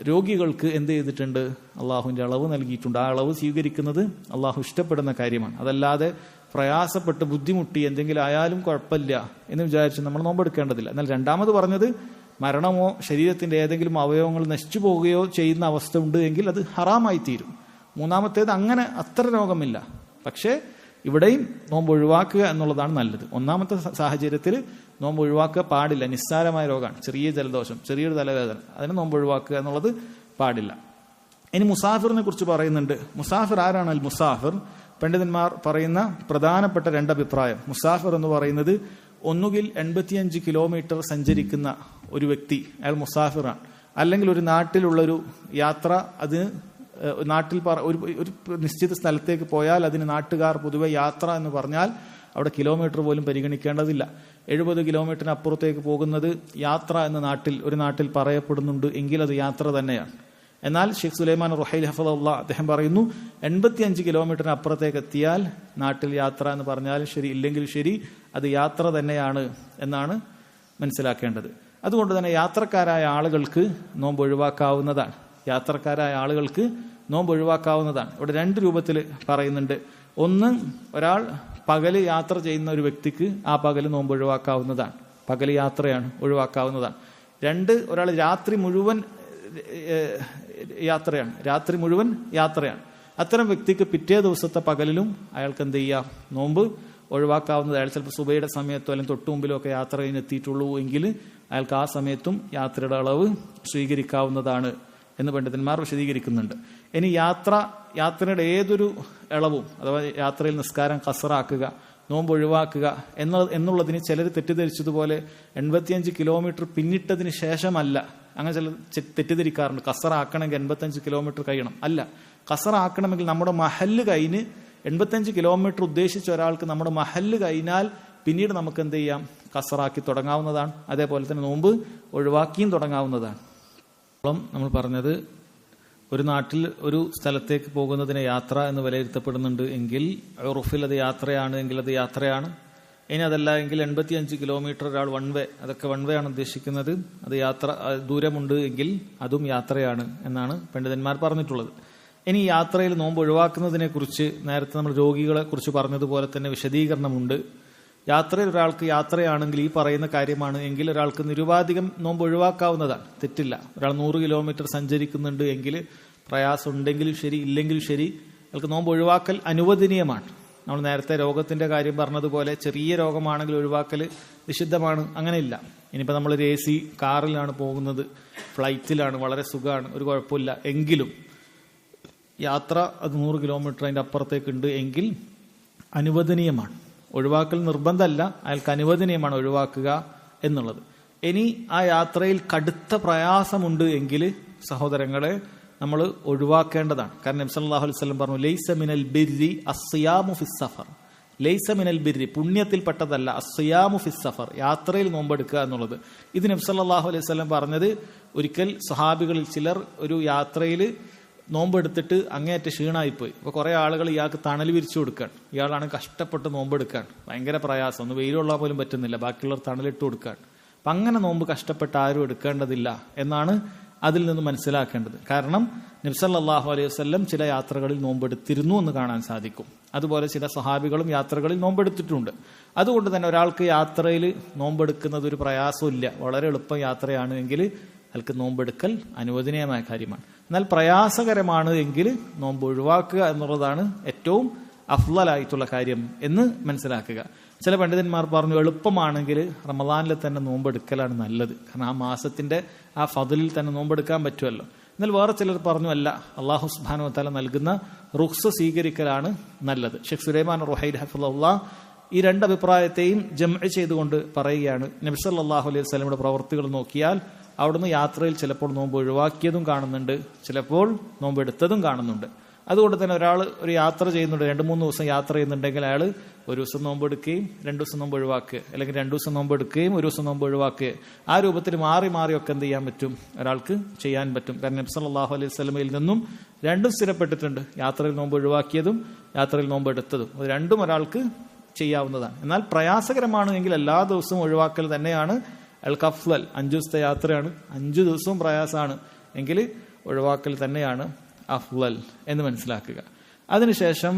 രോഗികൾക്ക് എന്ത് ചെയ്തിട്ടുണ്ട്, അള്ളാഹുവിന്റെ അളവ് നൽകിയിട്ടുണ്ട്. ആ അളവ് സ്വീകരിക്കുന്നത് അള്ളാഹു ഇഷ്ടപ്പെടുന്ന കാര്യമാണ്. അതല്ലാതെ പ്രയാസപ്പെട്ട് ബുദ്ധിമുട്ടി എന്തെങ്കിലും ആയാലും കുഴപ്പമില്ല എന്ന് വിചാരിച്ച് നമ്മൾ നോമ്പെടുക്കേണ്ടതില്ല. എന്നാൽ രണ്ടാമത് പറഞ്ഞത് മരണമോ ശരീരത്തിന്റെ ഏതെങ്കിലും അവയവങ്ങൾ നശിച്ചു പോവുകയോ ചെയ്യുന്ന അവസ്ഥ ഉണ്ട് എങ്കിൽ അത് ഹറാമായി തീരും. മൂന്നാമത്തേത് അങ്ങനെ അത്ര രോഗമില്ല, പക്ഷേ ഇവിടെയും നോമ്പ് ഒഴിവാക്കുക എന്നുള്ളതാണ് നല്ലത്. ഒന്നാമത്തെ സാഹചര്യത്തിൽ നോമ്പ് ഒഴിവാക്കുക പാടില്ല, നിസ്സാരമായ രോഗമാണ്, ചെറിയ ജലദോഷം, ചെറിയൊരു തലവേദന, അതിന് നോമ്പ് ഒഴിവാക്കുക എന്നുള്ളത് പാടില്ല. ഇനി മുസാഫിറിനെ കുറിച്ച് പറയുന്നുണ്ട്. മുസാഫിർ ആരാണ്? അൽ മുസാഫിർ, പണ്ഡിതന്മാർ പറയുന്ന പ്രധാനപ്പെട്ട രണ്ടഭിപ്രായം. മുസാഫിർ എന്ന് പറയുന്നത് ഒന്നുകിൽ 85 കിലോമീറ്റർ സഞ്ചരിക്കുന്ന ഒരു വ്യക്തി, അയാൾ മുസാഫിറാണ്. അല്ലെങ്കിൽ ഒരു നാട്ടിലുള്ളൊരു യാത്ര, അത് നാട്ടിൽ ഒരു നിശ്ചിത സ്ഥലത്തേക്ക് പോയാൽ അതിന് നാട്ടുകാർ പൊതുവെ യാത്ര എന്ന് പറഞ്ഞാൽ അവിടെ കിലോമീറ്റർ പോലും പരിഗണിക്കേണ്ടതില്ല. 70 കിലോമീറ്ററിന് അപ്പുറത്തേക്ക് പോകുന്നത് യാത്ര എന്ന ഒരു നാട്ടിൽ പറയപ്പെടുന്നുണ്ട് എങ്കിൽ അത് യാത്ര തന്നെയാണ്. എന്നാൽ ഷെയ്ഖ് സുലൈമാൻ റുഹൈലി ഹഫളഹുല്ലാ അദ്ദേഹം പറയുന്നു 85 കിലോമീറ്ററിന് അപ്പുറത്തേക്ക് എത്തിയാൽ നാട്ടിൽ യാത്ര എന്ന് പറഞ്ഞാലും ശരി ഇല്ലെങ്കിൽ ശരി അത് യാത്ര തന്നെയാണ് എന്നാണ് മനസ്സിലാക്കേണ്ടത്. അതുകൊണ്ട് തന്നെ യാത്രക്കാരായ ആളുകൾക്ക് നോമ്പ് ഒഴിവാക്കാവുന്നതാണ്. ഇവിടെ 2 രൂപത്തിൽ പറയുന്നുണ്ട്. ഒന്ന്, ഒരാൾ പകല് യാത്ര ചെയ്യുന്ന ഒരു വ്യക്തിക്ക് ആ പകല് നോമ്പ് ഒഴിവാക്കാവുന്നതാണ്, പകല് യാത്രയാണ്, ഒഴിവാക്കാവുന്നതാണ്. 2, ഒരാൾ രാത്രി മുഴുവൻ യാത്രയാണ്. അത്തരം വ്യക്തിക്ക് പിറ്റേ ദിവസത്തെ പകലിലും അയാൾക്ക് എന്ത് ചെയ്യാം? നോമ്പ് ഒഴിവാക്കാവുന്നത്. അയാൾ ചിലപ്പോൾ സുബൈയുടെ സമയത്തോ അല്ലെങ്കിൽ തൊട്ടു മുമ്പിലോ ഒക്കെ യാത്ര കഴിഞ്ഞെത്തിയിട്ടുള്ളൂ എങ്കിൽ അയാൾക്ക് ആ സമയത്തും യാത്രയുടെ അളവ് സ്വീകരിക്കാവുന്നതാണ് എന്ന് പണ്ഡിതന്മാർ വിശദീകരിക്കുന്നുണ്ട്. ഇനി യാത്രയുടെ ഏതൊരു ഇളവും, അഥവാ യാത്രയിൽ നിസ്കാരം ഖസറാക്കുക, നോമ്പ് ഒഴിവാക്കുക എന്നുള്ളതിന് ചിലർ തെറ്റിദ്ധരിച്ചതുപോലെ 85 കിലോമീറ്റർ പിന്നിട്ടതിന് ശേഷമല്ല. അങ്ങനെ ചിലർ തെറ്റിദ്ധരിക്കാറുണ്ട്. ഖസറാക്കണമെങ്കിൽ 85 കിലോമീറ്റർ കഴിയണം. അല്ല, ഖസറാക്കണമെങ്കിൽ നമ്മുടെ മഹല്ല് കഴിഞ്ഞ് 85 കിലോമീറ്റർ ഉദ്ദേശിച്ച ഒരാൾക്ക് നമ്മുടെ മഹല്ല് കഴിഞ്ഞാൽ പിന്നീട് നമുക്ക് എന്ത് ചെയ്യാം? ഖസറാക്കി തുടങ്ങാവുന്നതാണ്. അതേപോലെ തന്നെ നോമ്പ് ഒഴിവാക്കിയും തുടങ്ങാവുന്നതാണ്. നമ്മൾ പറഞ്ഞത് ഒരു നാട്ടിൽ ഒരു സ്ഥലത്തേക്ക് പോകുന്നതിനെ യാത്ര എന്ന് വിലയിരുത്തപ്പെടുന്നുണ്ട് എങ്കിൽ ഉറുഫിൽ അത് യാത്രയാണ് എങ്കിൽ അത് യാത്രയാണ്. ഇനി അതല്ല എങ്കിൽ 85 കിലോമീറ്റർ ഒരാൾ അതൊക്കെ വൺ വേ ആണ് ഉദ്ദേശിക്കുന്നത്, അത് ദൂരമുണ്ട് എങ്കിൽ അതും യാത്രയാണ് എന്നാണ് പണ്ഡിതന്മാർ പറഞ്ഞിട്ടുള്ളത്. ഇനി യാത്രയിൽ നോമ്പ് ഒഴിവാക്കുന്നതിനെ കുറിച്ച് നേരത്തെ നമ്മൾ രോഗികളെ കുറിച്ച് പറഞ്ഞതുപോലെ തന്നെ വിശദീകരണമുണ്ട്. യാത്രയിൽ ഒരാൾക്ക് യാത്രയാണെങ്കിൽ ഈ പറയുന്ന കാര്യമാണ് എങ്കിൽ ഒരാൾക്ക് നിരുപാധികം നോമ്പ് ഒഴിവാക്കാവുന്നതാണ്, തെറ്റില്ല. ഒരാൾ 100 കിലോമീറ്റർ സഞ്ചരിക്കുന്നുണ്ട് എങ്കിൽ പ്രയാസം ഉണ്ടെങ്കിലും ശരി ഇല്ലെങ്കിലും ശരി അയാൾക്ക് നോമ്പ് ഒഴിവാക്കൽ അനുവദനീയമാണ്. നമ്മൾ നേരത്തെ രോഗത്തിന്റെ കാര്യം പറഞ്ഞതുപോലെ ചെറിയ രോഗമാണെങ്കിൽ ഒഴിവാക്കൽ നിഷിദ്ധമാണ്, അങ്ങനെയില്ല. ഇനിയിപ്പോൾ നമ്മളൊരു AC കാറിലാണ് പോകുന്നത്, ഫ്ലൈറ്റിലാണ്, വളരെ സുഖമാണ്, ഒരു കുഴപ്പമില്ല, എങ്കിലും യാത്ര അത് 100 കിലോമീറ്റർ അതിൻ്റെ അപ്പുറത്തേക്ക് ഉണ്ട് എങ്കിൽ അനുവദനീയമാണ്. ഒഴിവാക്കൽ നിർബന്ധമല്ല, അയാൾക്ക് അനുവദനീയമാണ് ഒഴിവാക്കുക എന്നുള്ളത്. ഇനി ആ യാത്രയിൽ കടുത്ത പ്രയാസമുണ്ട് എങ്കിൽ സഹോദരങ്ങളെ നമ്മൾ ഒഴിവാക്കേണ്ടതാണ്. കാരണം നബി സല്ലല്ലാഹു അലൈഹി വസല്ലം പറഞ്ഞു, ലൈസ മിനൽ ബിർരി അസ്സിയാമു ഫിസ് സഫർ. ലൈസ മിനൽ ബിർരി, പുണ്യത്തിൽപ്പെട്ടതല്ല, അസ്സിയാമു ഫിസ് സഫർ, യാത്രയിൽ നോമ്പെടുക്കുക എന്നുള്ളത്. ഇത് നബി സല്ലല്ലാഹു അലൈഹി വസല്ലം പറഞ്ഞത് ഒരിക്കൽ സ്വഹാബികളിൽ ചിലർ ഒരു യാത്രയിൽ നോമ്പെടുത്തിട്ട് അങ്ങേയറ്റ ക്ഷീണമായിപ്പോയി. അപ്പോൾ കുറേ ആളുകൾ ഇയാൾക്ക് തണൽ വിരിച്ചു കൊടുക്കാൻ, ഇയാളാണ് കഷ്ടപ്പെട്ട് നോമ്പെടുക്കാൻ, ഭയങ്കര പ്രയാസം, ഒന്ന് വെയിലുള്ള പോലും പറ്റുന്നില്ല, ബാക്കിയുള്ളവർ തണലിട്ട് കൊടുക്കാൻ. അപ്പം അങ്ങനെ നോമ്പ് കഷ്ടപ്പെട്ട് ആരും എടുക്കേണ്ടതില്ല എന്നാണ് അതിൽ നിന്ന് മനസ്സിലാക്കേണ്ടത്. കാരണം നബി സല്ലല്ലാഹു അലൈഹി വസല്ലം ചില യാത്രകളിൽ നോമ്പെടുത്തിരുന്നു എന്ന് കാണാൻ സാധിക്കും. അതുപോലെ ചില സ്വഹാബികളും യാത്രകളിൽ നോമ്പെടുത്തിട്ടുണ്ട്. അതുകൊണ്ട് തന്നെ ഒരാൾക്ക് യാത്രയിൽ നോമ്പെടുക്കുന്നത് ഒരു പ്രയാസമില്ല, വളരെ എളുപ്പം യാത്രയാണ് എങ്കിൽ അയാൾക്ക് നോമ്പെടുക്കൽ അനുവദനീയമായ കാര്യമാണ്. എന്നാൽ പ്രയാസകരമാണ് എങ്കിൽ നോമ്പ് ഒഴിവാക്കുക എന്നുള്ളതാണ് ഏറ്റവും അഫ്ളലായിട്ടുള്ള കാര്യം എന്ന് മനസ്സിലാക്കുക. ചില പണ്ഡിതന്മാർ പറഞ്ഞു എളുപ്പമാണെങ്കിൽ റമദാനിൽ തന്നെ നോമ്പെടുക്കലാണ് നല്ലത്, കാരണം ആ മാസത്തിന്റെ ആ ഫദ്ലിൽ തന്നെ നോമ്പെടുക്കാൻ പറ്റുമല്ലോ. എന്നാൽ വേറെ ചിലർ പറഞ്ഞു അല്ല, അല്ലാഹു സുബ്ഹാനഹു വ തആല നൽകുന്ന റുഖ്സ സ്വീകരിക്കലാണ് നല്ലത്. ഷെയ്ഖ് സുലൈമാൻ റുഹൈലി ഹഫളഹുല്ലാ ഈ 2 അഭിപ്രായത്തെയും ജംഅ് ചെയ്തുകൊണ്ട് പറയുകയാണ്, നബി സല്ലല്ലാഹു അലൈഹി വസല്ലമയുടെ പ്രവൃത്തികൾ നോക്കിയാൽ അവിടുന്ന് യാത്രയിൽ ചിലപ്പോൾ നോമ്പ് ഒഴിവാക്കിയതും കാണുന്നുണ്ട്, ചിലപ്പോൾ നോമ്പ് എടുത്തതും കാണുന്നുണ്ട്. അതുകൊണ്ട് തന്നെ ഒരാൾ ഒരു യാത്ര ചെയ്യുന്നുണ്ട്, 2-3 ദിവസം യാത്ര ചെയ്യുന്നുണ്ടെങ്കിൽ അയാൾ ഒരു ദിവസം നോമ്പ് എടുക്കുകയും 2 ദിവസം നോമ്പ് ഒഴിവാക്കുക, അല്ലെങ്കിൽ 2 ദിവസം നോമ്പ് എടുക്കുകയും 1 ദിവസം നോമ്പ് ഒഴിവാക്കുക, ആ രൂപത്തിൽ മാറി മാറിയൊക്കെ എന്ത് ചെയ്യാൻ പറ്റും? ഒരാൾക്ക് ചെയ്യാൻ പറ്റും. കാരണം നബി സല്ലല്ലാഹു അലൈഹി വസല്ലമയിൽ നിന്നും 2 സ്ഥിരപ്പെട്ടിട്ടുണ്ട്, യാത്രയിൽ നോമ്പ് ഒഴിവാക്കിയതും യാത്രയിൽ നോമ്പ് എടുത്തതും. അത് 2 ഒരാൾക്ക് ചെയ്യാവുന്നതാണ്. എന്നാൽ പ്രയാസകരമാണ് എങ്കിൽ എല്ലാ ദിവസവും ഒഴിവാക്കൽ തന്നെയാണ് അയാൾക്ക് അഫ്ളൽ. 5 ദിവസത്തെ യാത്രയാണ്, 5 ദിവസവും പ്രയാസമാണ് എങ്കിൽ ഒഴിവാക്കൽ തന്നെയാണ് അഫ്ളൽ എന്ന് മനസ്സിലാക്കുക. അതിനുശേഷം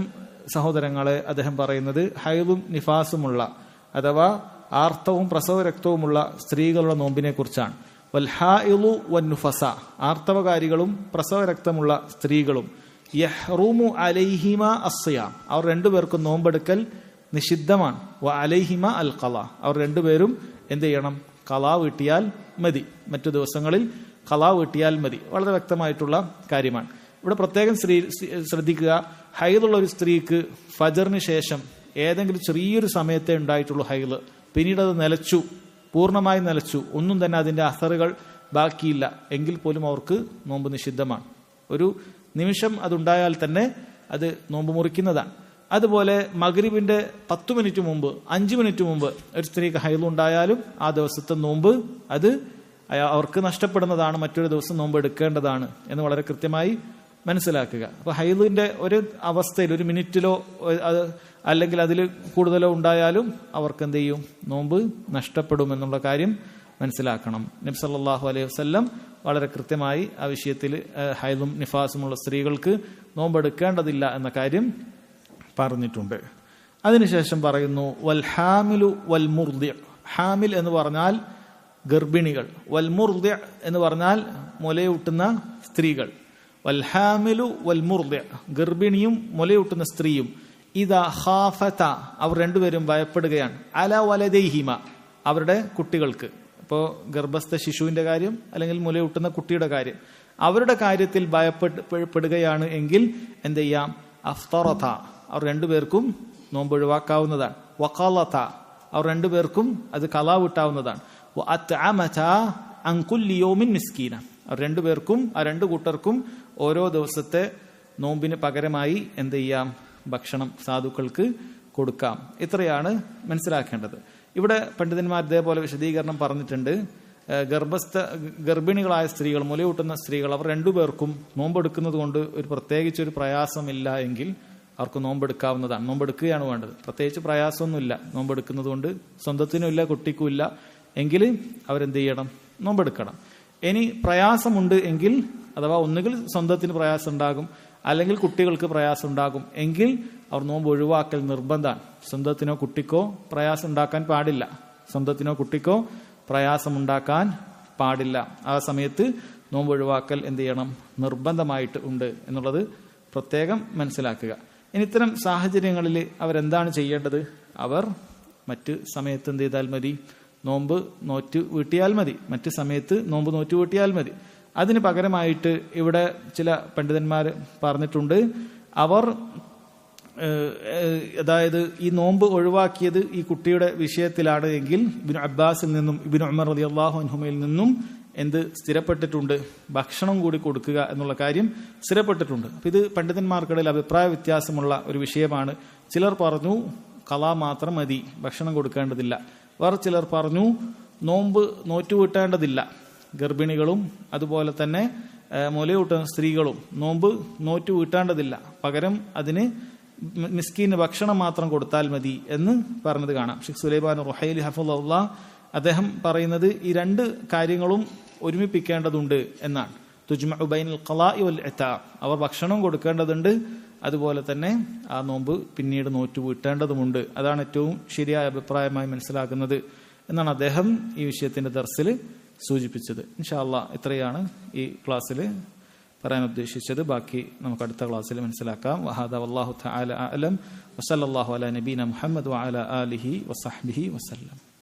സഹോദരങ്ങളെ അദ്ദേഹം പറയുന്നത് ഹൈദും നിഫാസുമുള്ള അഥവാ ആർത്തവും പ്രസവരക്തവുമുള്ള സ്ത്രീകളുടെ നോമ്പിനെ കുറിച്ചാണ്. വൽ ഹായിളു വൻ നുഫസ, ആർത്തവകാരികളും പ്രസവരക്തമുള്ള സ്ത്രീകളും യഹ്റുമു അലൈഹിമ അസ്സിയാം, അവർ രണ്ടുപേർക്കും നോമ്പെടുക്കൽ നിഷിദ്ധമാണ്. വ അലൈഹിമ അൽ ഖളാ, അവർ രണ്ടുപേരും എന്ത് ചെയ്യണം? ഖളാ വീട്ടിയാൽ മതി, മറ്റു ദിവസങ്ങളിൽ ഖളാ വീട്ടിയാൽ മതി. വളരെ വ്യക്തമായിട്ടുള്ള കാര്യമാണ്. ഇവിടെ പ്രത്യേകം ശ്രദ്ധിക്കുക, ഹൈദുള്ള ഒരു സ്ത്രീക്ക് ഫജറിന് ശേഷം ഏതെങ്കിലും ചെറിയൊരു സമയത്തേ ഉണ്ടായിട്ടുള്ളൂ ഹൈദ്, പിന്നീട് അത് നിലച്ചു, പൂർണ്ണമായി നിലച്ചു, ഒന്നും തന്നെ അതിന്റെ അസറുകൾ ബാക്കിയില്ല എങ്കിൽ പോലും അവർക്ക് നോമ്പ് നിഷിദ്ധമാണ്. ഒരു നിമിഷം അതുണ്ടായാൽ തന്നെ അത് നോമ്പ് മുറിക്കുന്നതാണ്. അതുപോലെ മഗ്രിബിന്റെ 10 മിനിറ്റ് മുമ്പ്, 5 മിനിറ്റ് മുമ്പ് ഒരു സ്ത്രീക്ക് ഹൈദ് ഉണ്ടായാലും ആ ദിവസത്തെ നോമ്പ് അത് അവർക്ക് നഷ്ടപ്പെടുന്നതാണ്, മറ്റൊരു ദിവസം നോമ്പ് എടുക്കേണ്ടതാണ് എന്ന് വളരെ കൃത്യമായി മനസ്സിലാക്കുക. അപ്പൊ ഹൈദിന്റെ ഒരു അവസ്ഥയിൽ ഒരു മിനിറ്റിലോ അല്ലെങ്കിൽ അതിൽ കൂടുതലോ ഉണ്ടായാലും അവർക്ക് എന്ത് ചെയ്യും? നോമ്പ് നഷ്ടപ്പെടും എന്നുള്ള കാര്യം മനസ്സിലാക്കണം. നബി സല്ലല്ലാഹു അലൈഹി വസല്ലം വളരെ കൃത്യമായി ആ വിഷയത്തിൽ ഹൈദും നിഫാസുമുള്ള സ്ത്രീകൾക്ക് നോമ്പെടുക്കേണ്ടതില്ല എന്ന കാര്യം പറഞ്ഞിട്ടുണ്ട്. അതിനുശേഷം പറയുന്നു വൽ ഹാമിലു വൽ മുർദിഅ. ഹാമിൽ എന്ന് പറഞ്ഞാൽ ഗർഭിണികൾ, വൽ മുർദിഅ എന്ന് പറഞ്ഞാൽ മുലയൂട്ടുന്ന സ്ത്രീകൾ. വൽ ഹാമിലു വൽ മുർദിഅ, ഗർഭിണിയും മുലയൂട്ടുന്ന സ്ത്രീയും, ഇദാ ഖാഫത, അവർ രണ്ടുപേരും ഭയപ്പെടുകയാണ്, അല വലദൈഹിമ, അവരുടെ കുട്ടികൾക്ക്. ഇപ്പോൾ ഗർഭസ്ഥ ശിശുവിന്റെ കാര്യം അല്ലെങ്കിൽ മുലയൂട്ടുന്ന കുട്ടിയുടെ കാര്യം, അവരുടെ കാര്യത്തിൽ ഭയപ്പെടുകയാണ് എങ്കിൽ എന്ത് ചെയ്യാം? അഫ്തറത, അവർ രണ്ടുപേർക്കും നോമ്പ് ഒഴിവാക്കാവുന്നതാണ്. വഖലത, അവർ രണ്ടുപേർക്കും അത് ഖളാ വിട്ടാവുന്നതാണ്. വഅത്അമത അൻ കുല്ലി യൗമിൻ മിസ്കീന, അവർ രണ്ടുപേർക്കും ആ രണ്ടു കൂട്ടർക്കും ഓരോ ദിവസത്തെ നോമ്പിന് പകരമായി എന്ത് ചെയ്യാം? ഭക്ഷണം സാധുക്കൾക്ക് കൊടുക്കാം. ഇത്രയാണ് മനസ്സിലാക്കേണ്ടത്. ഇവിടെ പണ്ഡിതന്മാർ ഇതേപോലെ വിശദീകരണം പറഞ്ഞിട്ടുണ്ട്. ഗർഭിണികളായ സ്ത്രീകൾ, മുലയൂട്ടുന്ന സ്ത്രീകൾ, അവർ രണ്ടുപേർക്കും നോമ്പെടുക്കുന്നത് കൊണ്ട് ഒരു പ്രത്യേകിച്ചൊരു പ്രയാസമില്ല എങ്കിൽ അവർക്ക് നോമ്പെടുക്കാവുന്നതാണ്. നോമ്പെടുക്കുകയാണ് വേണ്ടത്, പ്രത്യേകിച്ച് പ്രയാസമൊന്നുമില്ല. നോമ്പെടുക്കുന്നത് കൊണ്ട് സ്വന്തത്തിനുമില്ല കുട്ടിക്കുമില്ല എങ്കിൽ അവരെന്ത് ചെയ്യണം? നോമ്പെടുക്കണം. ഇനി പ്രയാസമുണ്ട് എങ്കിൽ, അഥവാ ഒന്നുകിൽ സ്വന്തത്തിന് പ്രയാസം ഉണ്ടാകും അല്ലെങ്കിൽ കുട്ടികൾക്ക് പ്രയാസം ഉണ്ടാകും എങ്കിൽ അവർ നോമ്പ് ഒഴിവാക്കൽ നിർബന്ധമാണ്. സ്വന്തത്തിനോ കുട്ടിക്കോ പ്രയാസം ഉണ്ടാക്കാൻ പാടില്ല, സ്വന്തത്തിനോ കുട്ടിക്കോ പ്രയാസമുണ്ടാക്കാൻ പാടില്ല. ആ സമയത്ത് നോമ്പ് ഒഴിവാക്കൽ എന്ത് ചെയ്യണം? നിർബന്ധമായിട്ട് ഉണ്ട് എന്നുള്ളത് പ്രത്യേകം മനസ്സിലാക്കുക. ഇനി ഇത്തരം സാഹചര്യങ്ങളിൽ അവരെന്താണ് ചെയ്യേണ്ടത്? അവർ മറ്റ് സമയത്ത് എന്ത് ചെയ്താൽ മതി? നോമ്പ് നോറ്റ് വീട്ടിയാൽ മതി, മറ്റ് സമയത്ത് നോമ്പ് നോറ്റ് വീട്ടിയാൽ മതി. അതിന് പകരമായിട്ട് ഇവിടെ ചില പണ്ഡിതന്മാർ പറഞ്ഞിട്ടുണ്ട്, അവർ അതായത് ഈ നോമ്പ് ഒഴിവാക്കിയത് ഈ കുട്ടിയുടെ വിഷയത്തിലാണ് എങ്കിൽ ഇബ്നു അബ്ബാസിൽ നിന്നും ഇബ്നു ഉമർ റളിയല്ലാഹു അൻഹുമയിൽ നിന്നും എന്ത് സ്ഥിരപ്പെട്ടിട്ടുണ്ട്? ഭക്ഷണം കൂടി കൊടുക്കുക എന്നുള്ള കാര്യം സ്ഥിരപ്പെട്ടിട്ടുണ്ട്. അപ്പൊ ഇത് പണ്ഡിതന്മാർക്കിടയിൽ അഭിപ്രായ വ്യത്യാസമുള്ള ഒരു വിഷയമാണ്. ചിലർ പറഞ്ഞു ഖളാ മാത്രം മതി, ഭക്ഷണം കൊടുക്കേണ്ടതില്ല. വേറെ ചിലർ പറഞ്ഞു നോമ്പ് നോറ്റുവീട്ടേണ്ടതില്ല, ഗർഭിണികളും അതുപോലെ തന്നെ മുലയൂട്ടുന്ന സ്ത്രീകളും നോമ്പ് നോറ്റു വീട്ടേണ്ടതില്ല, പകരം അതിന് മിസ്കീന് ഭക്ഷണം മാത്രം കൊടുത്താൽ മതി എന്ന് പറഞ്ഞത് കാണാം. ഷെയ്ഖ് സുലൈമാൻ റുഹൈലി ഹഫിളഹുല്ലാഹ് അദ്ദേഹം പറയുന്നത് ഈ രണ്ട് കാര്യങ്ങളും ഒരുമിപ്പിക്കേണ്ടതുണ്ട് എന്നാണ്. തുജ്മഉ ബൈനൽ ഖളാഇ വൽ ഇതാ, അവർ ഭക്ഷണം കൊടുക്കേണ്ടതുണ്ട്, അതുപോലെ തന്നെ ആ നോമ്പ് പിന്നീട് നോറ്റു വീട്ടേണ്ടതുമുണ്ട്. അതാണ് ഏറ്റവും ശരിയായ അഭിപ്രായമായി മനസ്സിലാക്കുന്നത് എന്നാണ് അദ്ദേഹം ഈ വിഷയത്തിന്റെ ദർസിൽ സൂചിപ്പിച്ചത്. ഇൻഷാ അല്ലാഹ് ഇത്രയാണ് ഈ ക്ലാസ്സിൽ പറയാൻ ഉദ്ദേശിച്ചത്. ബാക്കി നമുക്ക് അടുത്ത ക്ലാസ്സിൽ മനസ്സിലാക്കാം. വഹാദ വല്ലാഹു തആല അഅലം വസല്ലല്ലാഹു അലാ നബീന മുഹമ്മദ് വഅലാ ആലിഹി വസഹ്ബിഹി വസല്ലം.